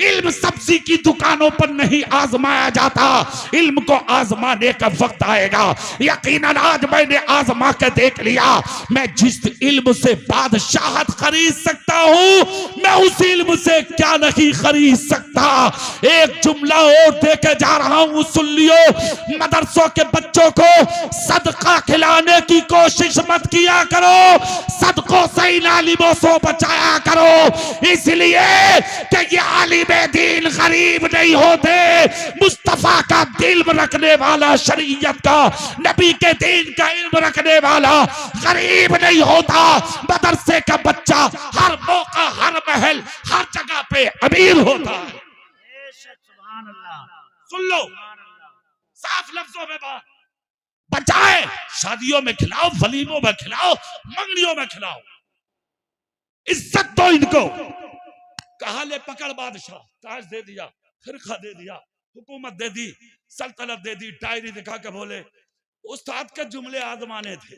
इल्म सब्जी की दुकानों पर नहीं आजमाया जाता, इल्म को आजमाने का वक्त आएगा। यकीनन आज मैंने आजमा के देख लिया, मैं जिस इल्म से बादशाहत खरीद सकता हूँ, मैं उस इल्म से क्या नहीं खरीद सकता। एक जुमला और देके जा रहा हूं, सुन लियो। मदरसों के बच्चों को सदका खिलाने की कोशिश मत किया करो, सदकों से इन आलिमों से बचाया करो, इसलिए कि ये आलिम दीन गरीब नहीं होते। मुस्तफा का दिल रखने वाला, शरीयत का, नबी के दीन का इल्म रखने वाला गरीब नहीं होता। मदरसे का बच्चा हर मौका, हर महल, हर जगह पे अमीर होता है। सुभान अल्लाह। सुन लो, साफ लफ्जों में बात, बचाए शादियों में खिलाओ, वलीमों में खिलाओ, मंगनियों में खिलाओ, इज्जत दो इनको। कहा ले पकड़ बादशाह, ताज दे दिया, खिरखा दे दिया, हुकूमत दे दी, सल्तनत दे दी। डायरी दिखा के बोले, उस्ताद के जुमले आजमाने थे,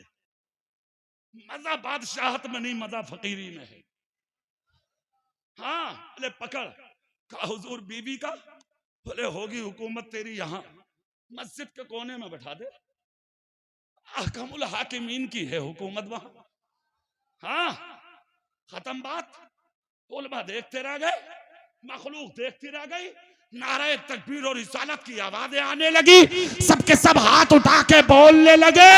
मजा बादशाहत में नहीं, मजा फकीरी में है। हाँ, बोले पकड़। कहा हुजूर बीबी का? बोले होगी हुकूमत तेरी यहाँ, मस्जिद के कोने में बैठा दे, अहकमुल हाकिमीन की है हुकूमत वहां। हाँ, खत्म बात। उलमा देखते रह गए, मखलूक देखती रह गई। नारे तकबीर और रिसालत की आवाजें आने लगी। सबके सब हाथ उठा के बोलने लगे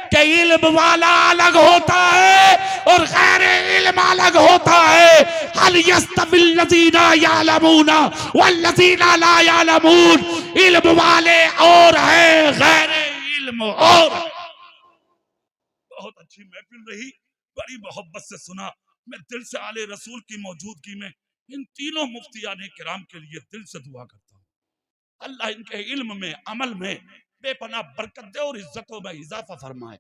कि इल्म वाला अलग होता है और गैर इल्म अलग होता है। हल यस्तविल लज़ीना यालमूना वल्लज़ीना ला यालमून। इल्म वाले और है, गैर इल्म और। बहुत अच्छी महफिल रही, बड़ी मोहब्बत से सुना। मैं दिल से आले रसूल की मौजूदगी में इन तीनों मुफ्तियाने किराम के लिए दिल से दुआ करता हूँ। अल्लाह इनके इल्म में, अमल में बेपनाह बरकत दे और इज्जतों में इजाफा फरमाए।